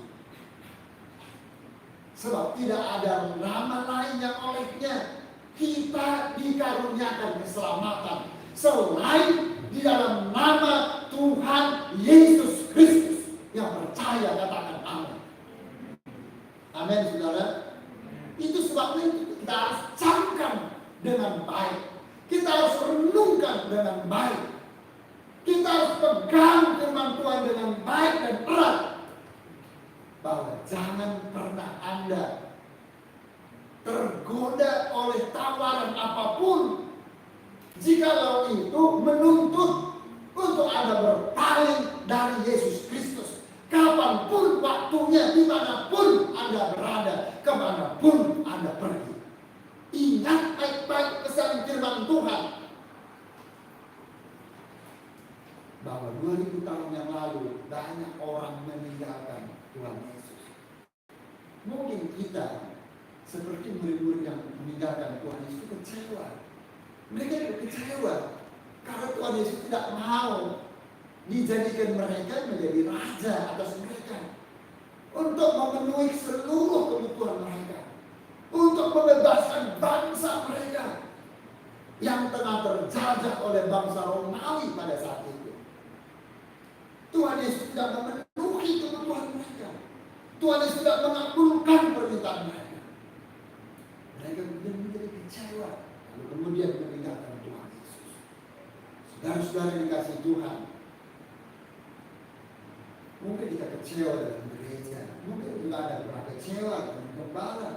Sebab tidak ada nama lain yang olehnya kita dikaruniakan keselamatan selain di dalam nama Tuhan Yesus Kristus. Yang percaya katakan amin. Amin, saudara. Itu sebabnya kita harus camkan dengan baik. Kita harus renungkan dengan baik. Kita harus pegang firman Tuhan dengan baik dan erat. Bahwa jangan pernah Anda tergoda oleh tawaran apapun, jikalau itu menuntut untuk Anda berpaling dari Yesus Kristus. Kapanpun waktunya, dimanapun Anda berada, kemanapun Anda pergi. Ingat baik-baik pesan firman Tuhan. Bahwa 2000 tahun yang lalu banyak orang meninggalkan Tuhan Yesus. Mungkin kita seperti murid-murid yang meninggalkan Tuhan Yesus itu kecewa. Mereka itu kecewa karena Tuhan Yesus tidak mau dijadikan mereka menjadi raja atas mereka, untuk memenuhi seluruh kebutuhan mereka, untuk membebaskan bangsa mereka yang tengah terjajah oleh bangsa Romawi pada saat itu. Tuhan Yesus tidak memenuhi kebutuhan mereka. Tuhan Yesus tidak mengabulkan permintaan mereka. Mereka kemudian menjadi kecewa, lalu kemudian meninggalkan Tuhan Yesus. Saudara-saudara dikasih Tuhan, mungkin kita kecewa dengan gereja, mungkin juga ada pernah kecewa dengan gembala,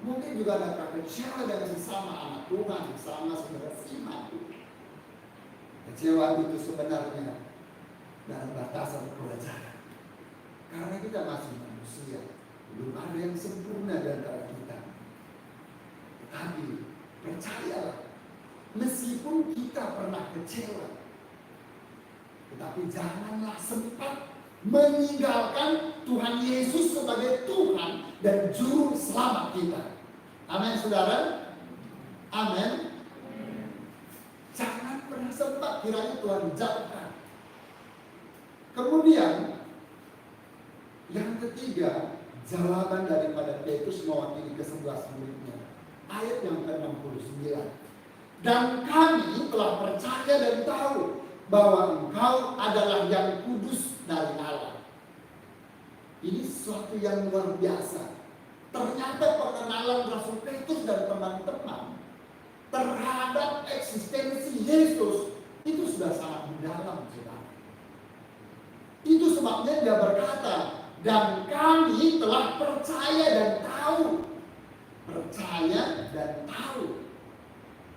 mungkin juga ada pernah kecewa dengan sesama anak Tuhan, sesama saudara iman. Kecewa itu sebenarnya dalam batasan kewajaran, karena kita masih manusia, belum ada yang sempurna di antara kita. Tetapi percayalah, meskipun kita pernah kecewa, tetapi janganlah sempat meninggalkan Tuhan Yesus sebagai Tuhan dan Juru Selamat kita. Amin, saudara. Amin. Jangan pernah sempat kiranya Tuhan jauhkan. Kemudian yang ketiga, jawaban daripada Petrus mewakili ke-11 muridnya. Ayat yang ke-69. Dan kami telah percaya dan tahu bahwa engkau adalah yang kudus dari Allah. Ini sesuatu yang luar biasa. Ternyata perkenalan Rasul Petrus dan teman-teman terhadap eksistensi Yesus itu sudah sangat mendalam, saudara. Itu sebabnya dia berkata, dan kami telah percaya dan tahu. Percaya dan tahu.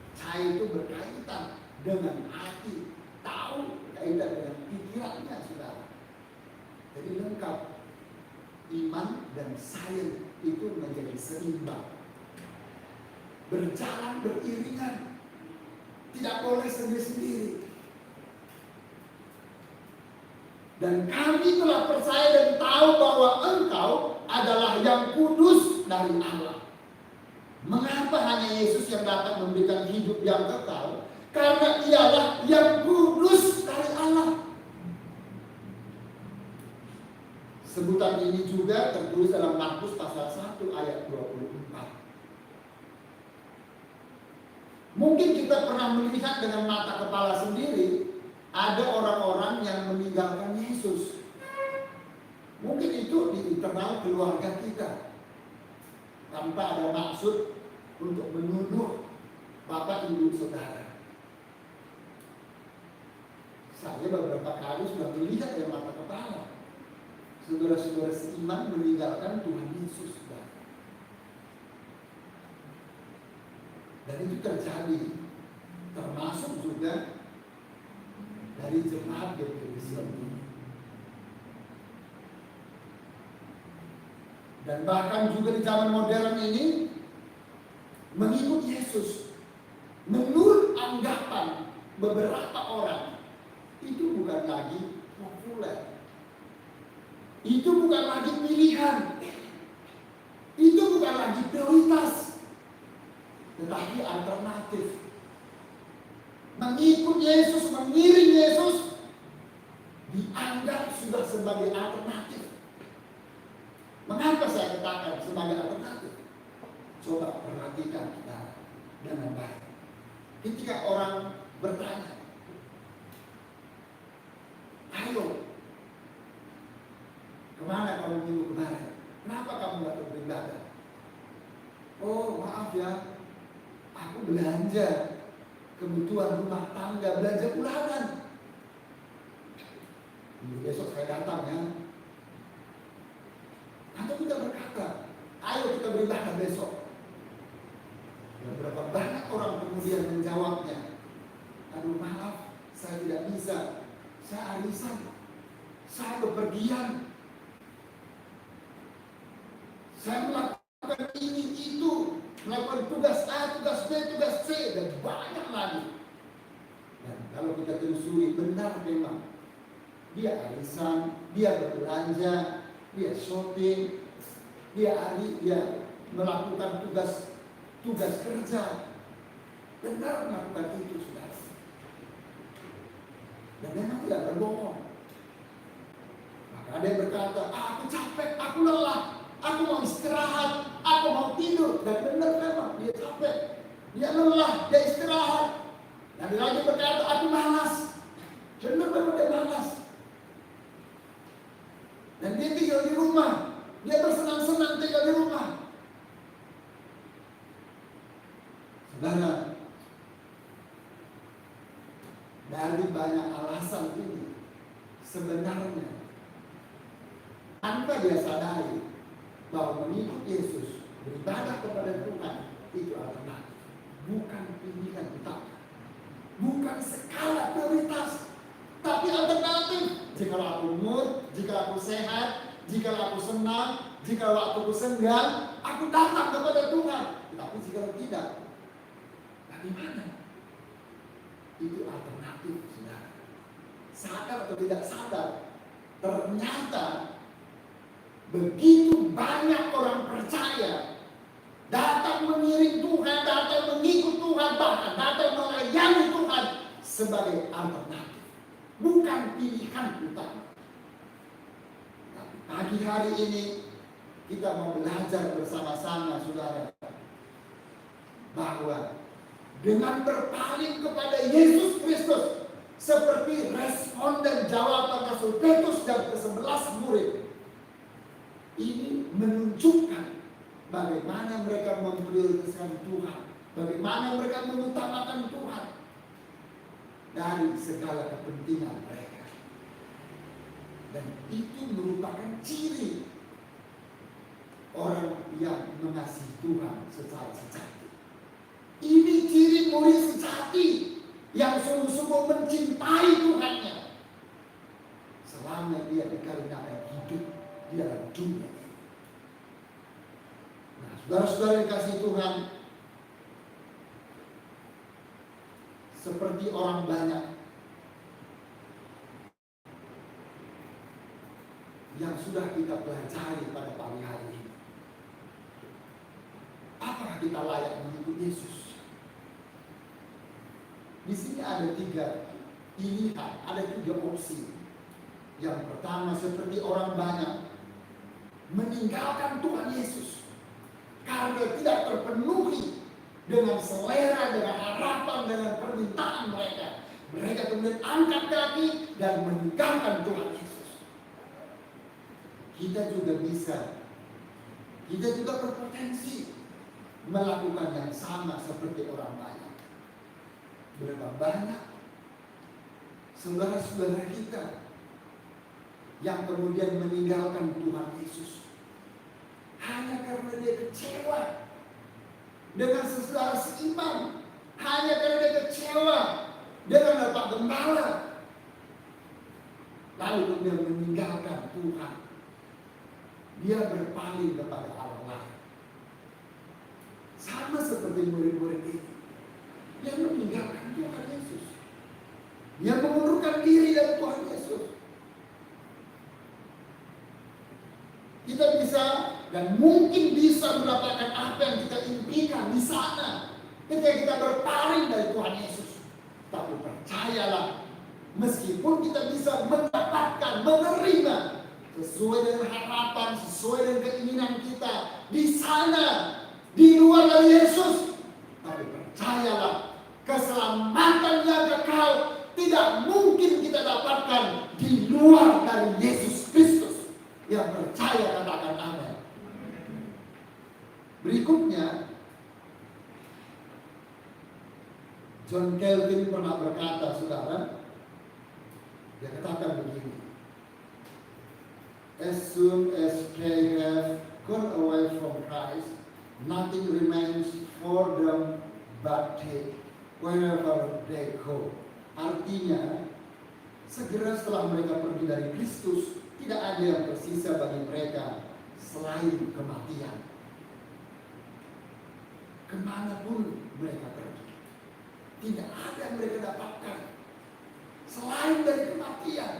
Percaya itu berkaitan dengan hati, tahu berkaitan dengan pikirannya, saudara. Jadi lengkap. Iman dan sains itu menjadi seimbang, berjalan beriringan, tidak boleh sendiri-sendiri. Dan kami telah percaya dan tahu bahwa engkau adalah yang kudus dari Allah. Mengapa hanya Yesus yang dapat memberikan hidup yang kekal? Karena ialah yang kudus dari Allah. Sebutan ini juga tertulis dalam Markus pasal 1 ayat 24. Mungkin kita pernah melihat dengan mata kepala sendiri, ada orang-orang yang meninggalkan Yesus. Mungkin itu di internal keluarga kita, tanpa ada maksud untuk menuduh bapak ibu saudara. Saya beberapa kali sudah melihat dengan mata kepala saudara-saudara seiman meninggalkan Tuhan Yesus. Dan itu terjadi, termasuk juga dari jemaat Gereja ini. Dan bahkan juga di zaman modern ini, mengikut Yesus, menurut anggapan beberapa orang, itu bukan lagi populer. Itu bukan lagi pilihan. Itu bukan lagi prioritas. Tetapi alternatif. Mengikut Yesus, mengiring Yesus, dianggap sudah sebagai alternatif. Mengapa saya katakan sebagai alternatif? Coba perhatikan kita dengan baik. Ketika orang bertanya, ayo, kemana kamu minggu kemarin? Kenapa kamu gak beribadah? Oh, maaf ya, aku belanja kebutuhan rumah tangga, belanja bulanan. Besok saya datang ya. Atau kita berkata, ayo kita beribadah besok. Dan berapa banyak orang kemudian menjawabnya, aduh maaf, saya tidak bisa, saya arisan, saya bepergian, saya melakukan ini itu, melakukan tugas A, tugas B, tugas C, dan banyak lagi. Dan kalau kita telusuri, benar memang dia arisan, dia berbelanja, dia shopping, dia melakukan tugas kerja. Benar melakukan itu, saudara. Dan memang tidak berbohong. Maka ada yang berkata, aku capek, aku lelah, aku mau istirahat, aku mau tidur. Dan benar memang dia capek, dia lelah, dia istirahat. Dan ada lagi berkata, aku malas. Benar memang dia malas. Dan dia tinggal di rumah, dia bersenang-senang tinggal di rumah. Saudara, dari banyak alasan ini, sebenarnya tanpa dia sadari bahwa mengikut Yesus, beribadah kepada Tuhan, itu alternatif, bukan pilihan utama, bukan skala prioritas, tapi alternatif. Jika aku mood, jika aku sehat, jika aku senang, jika aku senggang, aku datang kepada Tuhan. Tapi jika tidak, bagaimana? Itu alternatif, saudara. Sadar atau tidak sadar, ternyata begitu banyak orang percaya datang mengiring Tuhan, datang mengikut Tuhan, bahkan datang melayani Tuhan sebagai alternatif, bukan pilihan utama. Tapi pagi hari ini kita mau belajar bersama-sama, saudara, bahwa dengan berpaling kepada Yesus Kristus seperti responden jawaban Rasul Petrus dan ke-11 murid, ini menunjukkan bagaimana mereka memprioritaskan Tuhan, bagaimana mereka mengutamakan Tuhan dari segala kepentingan mereka. Dan itu merupakan ciri orang yang mengasihi Tuhan secara sejati. Ini ciri murid sejati yang sungguh-sungguh mencintai Tuhannya selama dia dikaruniakan hidup di dalam dunia. Nah, saudara-saudara yang kasih Tuhan, seperti orang banyak yang sudah kita pelajari pada pagi hari ini, apakah kita layak mengikut Yesus? Di sini ada 3 pilihan, ada 3 opsi. Yang pertama, seperti orang banyak meninggalkan Tuhan Yesus karena tidak terpenuhi dengan selera, dengan harapan, dengan permintaan mereka. Mereka kemudian angkat kaki dan meninggalkan Tuhan Yesus. Kita juga berpotensi melakukan yang sama seperti orang banyak. Berapa banyak saudara-saudara kita yang kemudian meninggalkan Tuhan Yesus hanya karena dia kecewa dengan saudara seiman, hanya karena dia kecewa dengan Bapak Gembala, lalu kemudian meninggalkan Tuhan. Dia berpaling kepada Allah lain. Sama seperti murid-murid ini yang meninggalkan Tuhan Yesus, yang mengundurkan diri dari Tuhan Yesus. Kita bisa dan mungkin bisa mendapatkan apa yang kita impikan di sana ketika kita berpaling dari Tuhan Yesus. Tapi percayalah, meskipun kita bisa mendapatkan, menerima sesuai dengan harapan, sesuai dengan keinginan kita di sana, di luar dari Yesus, tapi percayalah, keselamatan yang kekal tidak mungkin kita dapatkan di luar dari Yesus Kristus. Yang percaya katakan amin. Berikutnya, John Calvin pernah berkata, saudara, dia katakan begini: as soon as they have gone away from Christ, nothing remains for them but death wherever they go. Artinya, segera setelah mereka pergi dari Kristus, tidak ada yang tersisa bagi mereka selain kematian. Kemanapun mereka pergi, tidak ada yang mereka dapatkan selain dari kematian.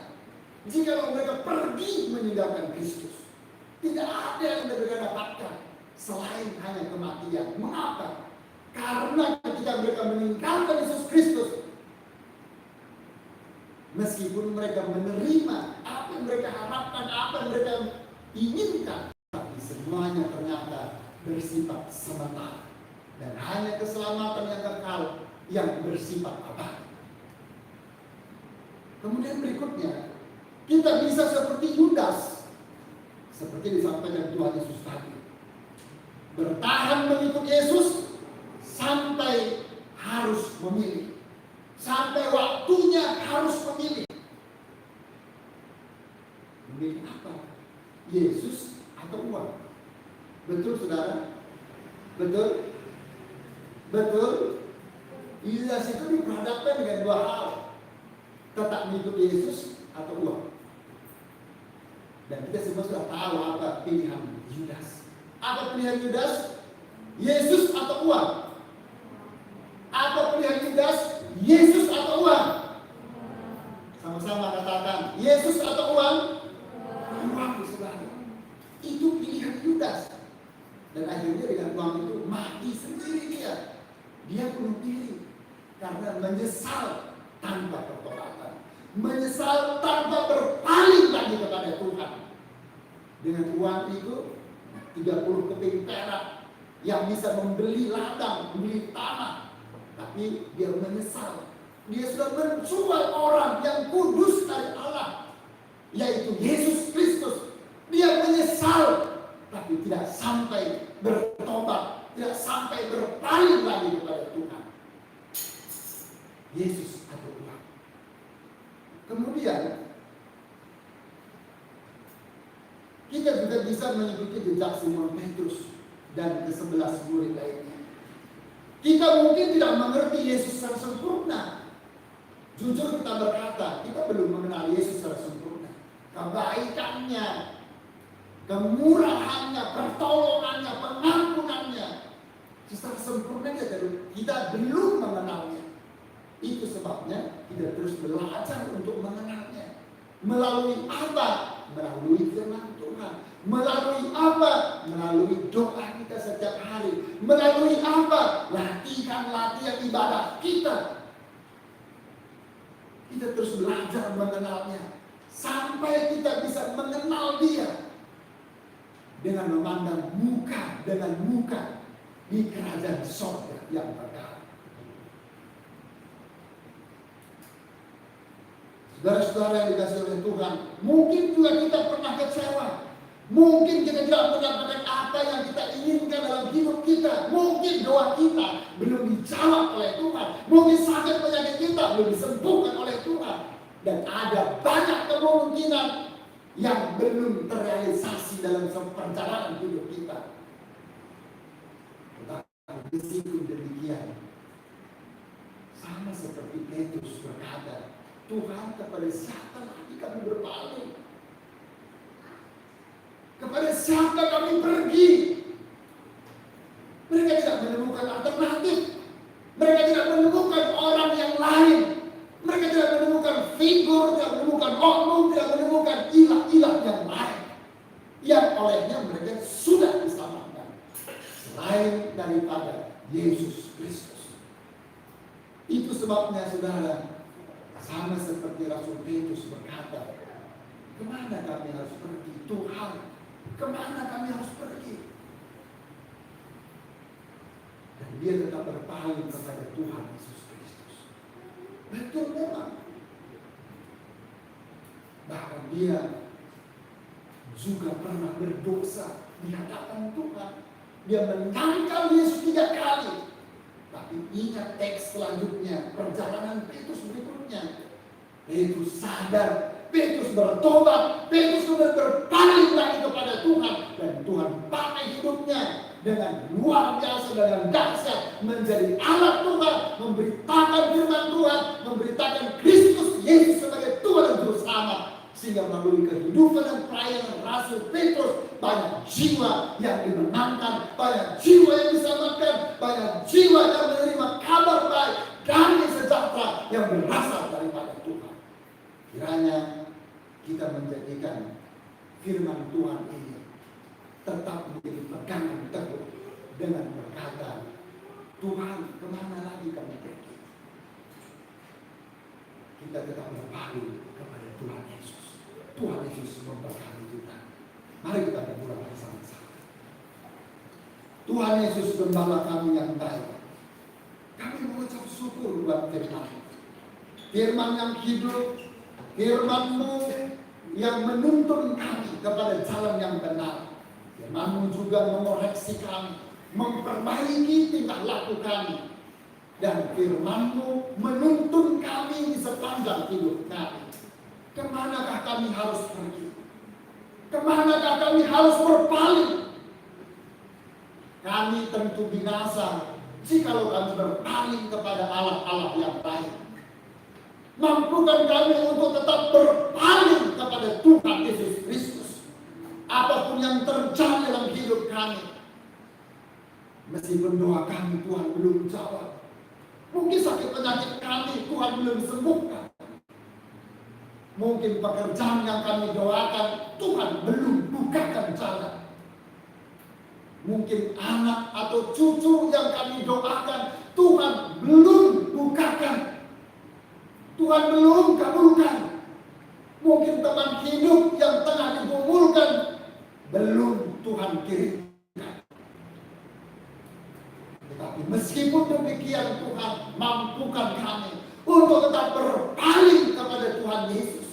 Jika mereka pergi meninggalkan Kristus, tidak ada yang mereka dapatkan selain hanya kematian. Mengapa? Karena ketika mereka meninggalkan Yesus Kristus, meskipun mereka menerima apa yang mereka harapkan, apa yang mereka inginkan, tapi semuanya ternyata bersifat sementara. Dan hanya keselamatan yang kekal yang bersifat abadi. Kemudian berikutnya, kita bisa seperti Yudas, seperti disampaikan Tuhan Yesus tadi, bertahan mengikut Yesus sampai harus memilih, sampai waktunya harus memilih. Memilih apa? Yesus atau uang? Betul saudara? Betul? Betul? Yudas itu diperhadapkan dengan dua hal. Tetap mengikut Yesus atau uang. Dan kita semua sudah tahu apa pilihan Yudas. Apa pilihan Yudas? Yesus atau uang? Apa pilihan Yudas? Yesus atau uang? Sama-sama katakan, Yesus atau uang? Uang, saudara. Itu pilihan Yudas. Dan akhirnya dengan uang itu mati sendiri dia. Dia bunuh diri karena menyesal tanpa pertobatan, menyesal tanpa berpaling lagi kepada Tuhan. Dengan uang itu 30 keping perak yang bisa membeli ladang, membeli tanah, tapi dia menyesal. Dia sudah menjual orang yang kudus dari Allah, yaitu Yesus Kristus. Dia menyesal, tapi tidak sampai bertobat, tidak sampai berpaling lagi kepada Tuhan. Yesus atau uang. Kemudian kita juga bisa mengikuti jejak Simon Petrus dan ke-11 murid lainnya. Kita mungkin tidak mengerti Yesus secara sempurna. Jujur kita berkata, kita belum mengenal Yesus secara sempurna. Kebaikannya, kemurahannya, pertolongannya, pengampunannya, secara sempurna kita belum mengenalnya. Itu sebabnya kita terus belajar untuk mengenalnya. Melalui apa? Melalui firman Tuhan. Melalui apa? Melalui doa kita setiap hari. Melalui apa? Latihan ibadah kita. Kita terus belajar mengenalnya. Sampai kita bisa mengenal dia. Dengan memandang muka dengan muka di kerajaan surga yang kekal. Saudara-saudara yang dikasihi oleh Tuhan, mungkin juga kita pernah kecewa. Mungkin kita tidak mendapatkan apa yang kita inginkan dalam hidup kita. Mungkin doa kita belum dijawab oleh Tuhan. Mungkin sakit penyakit kita belum disembuhkan oleh Tuhan. Dan ada banyak kemungkinan yang belum terrealisasi dalam perjalanan hidup kita. Tetapi meskipun demikian, sama seperti Petrus berkata, Tuhan, kepada siapa lagi kami berpaling? Kepada siapa kami pergi? Mereka tidak menemukan alternatif. Mereka tidak menemukan orang yang lain. Mereka tidak menemukan figur, tidak menemukan oknum, tidak menemukan ilah-ilah yang lain. Yang olehnya mereka sudah diselamatkan. Selain daripada Yesus Kristus. Itu sebabnya saudara, sama seperti Rasul Petrus berkata, kemana kami harus pergi? Tuhan, kemana kami harus pergi? Dan dia tetap berpaling kepada Tuhan Yesus Kristus. Betul memang. Bahkan dia juga pernah berdosa di hadapan Tuhan. Dia menyangkal Yesus 3 kali. Tapi ingat teks selanjutnya, perjalanan Petrus berikutnya. Petrus sadar, Petrus bertobat, Petrus sudah berpaling lagi kepada Tuhan. Dan Tuhan pakai hidupnya dengan luar biasa, dengan dahsyat, menjadi alat Tuhan, memberitakan firman Tuhan, memberitakan Kristus Yesus sebagai Tuhan dan Juru Selamat. Sehingga melalui kehidupan dan pelayanan Rasul Petrus, banyak jiwa yang dimenangkan, banyak jiwa yang diselamatkan, banyak jiwa yang menerima kabar baik, damai sejahtera yang berasal daripada Tuhan. Kiranya kita menjadikan firman Tuhan ini tetap menjadi pegangan teguh dengan berkata, Tuhan, kemana lagi kami pergi? Kita tetap berpaling kepada Tuhan Yesus. Tuhan Yesus memberkati kita. Mari kita berdoa bersama-sama. Tuhan Yesus, Gembala kami yang baik, kami mengucap syukur buat firman. Firman yang hidup, firman-Mu yang menuntun kami kepada jalan yang benar. Firman-Mu juga mengoreksi kami, memperbaiki tingkah laku kami. Dan firman-Mu menuntun kami di sepanjang hidup kami. Kemanakah kami harus pergi? Kemanakah kami harus berpaling? Kami tentu binasa jikalau kami berpaling kepada Allah-Allah yang baik. Mampukan kami untuk tetap berpaling kepada Tuhan Yesus Kristus. Apapun yang terjadi dalam hidup kami, meskipun doa kami Tuhan belum jawab, mungkin sakit penyakit kami Tuhan belum sembuhkan, mungkin pekerjaan yang kami doakan Tuhan belum bukakan jalan, mungkin anak atau cucu yang kami doakan Tuhan belum bukakan, Tuhan belum kabulkan. Mungkin teman hidup yang tengah digumulkan belum Tuhan kirimkan. Tetapi meskipun demikian, Tuhan mampukan kami untuk tetap berpaling kepada Tuhan Yesus.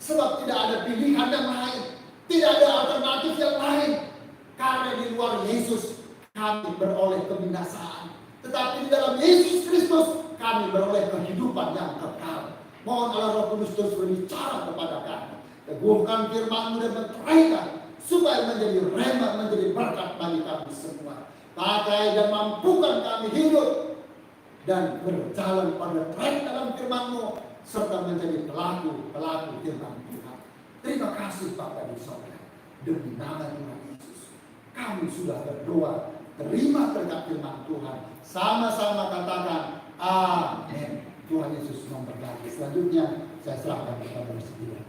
Sebab tidak ada pilihan yang lain, tidak ada alternatif yang lain. Karena di luar Yesus kami beroleh kebinasaan, tetapi di dalam Yesus Kristus kami beroleh kehidupan yang kekal. Mohon Allah Roh Kudus terus berbicara kepada kami, teguhkan firman-Mu dan menteraikan, supaya menjadi rema, menjadi berkat bagi kami semua. Pakai dan mampukan kami hidup dan berjalan pada track dalam firman-Mu, serta menjadi pelaku firman Tuhan. Terima kasih Bapak dan Saudara, demi nama Tuhan Yesus kami sudah berdoa. Terima berkat firman Tuhan. Sama-sama katakan amin. Tuhan Yesus memberkati. Selanjutnya saya serahkan kepada Saudara.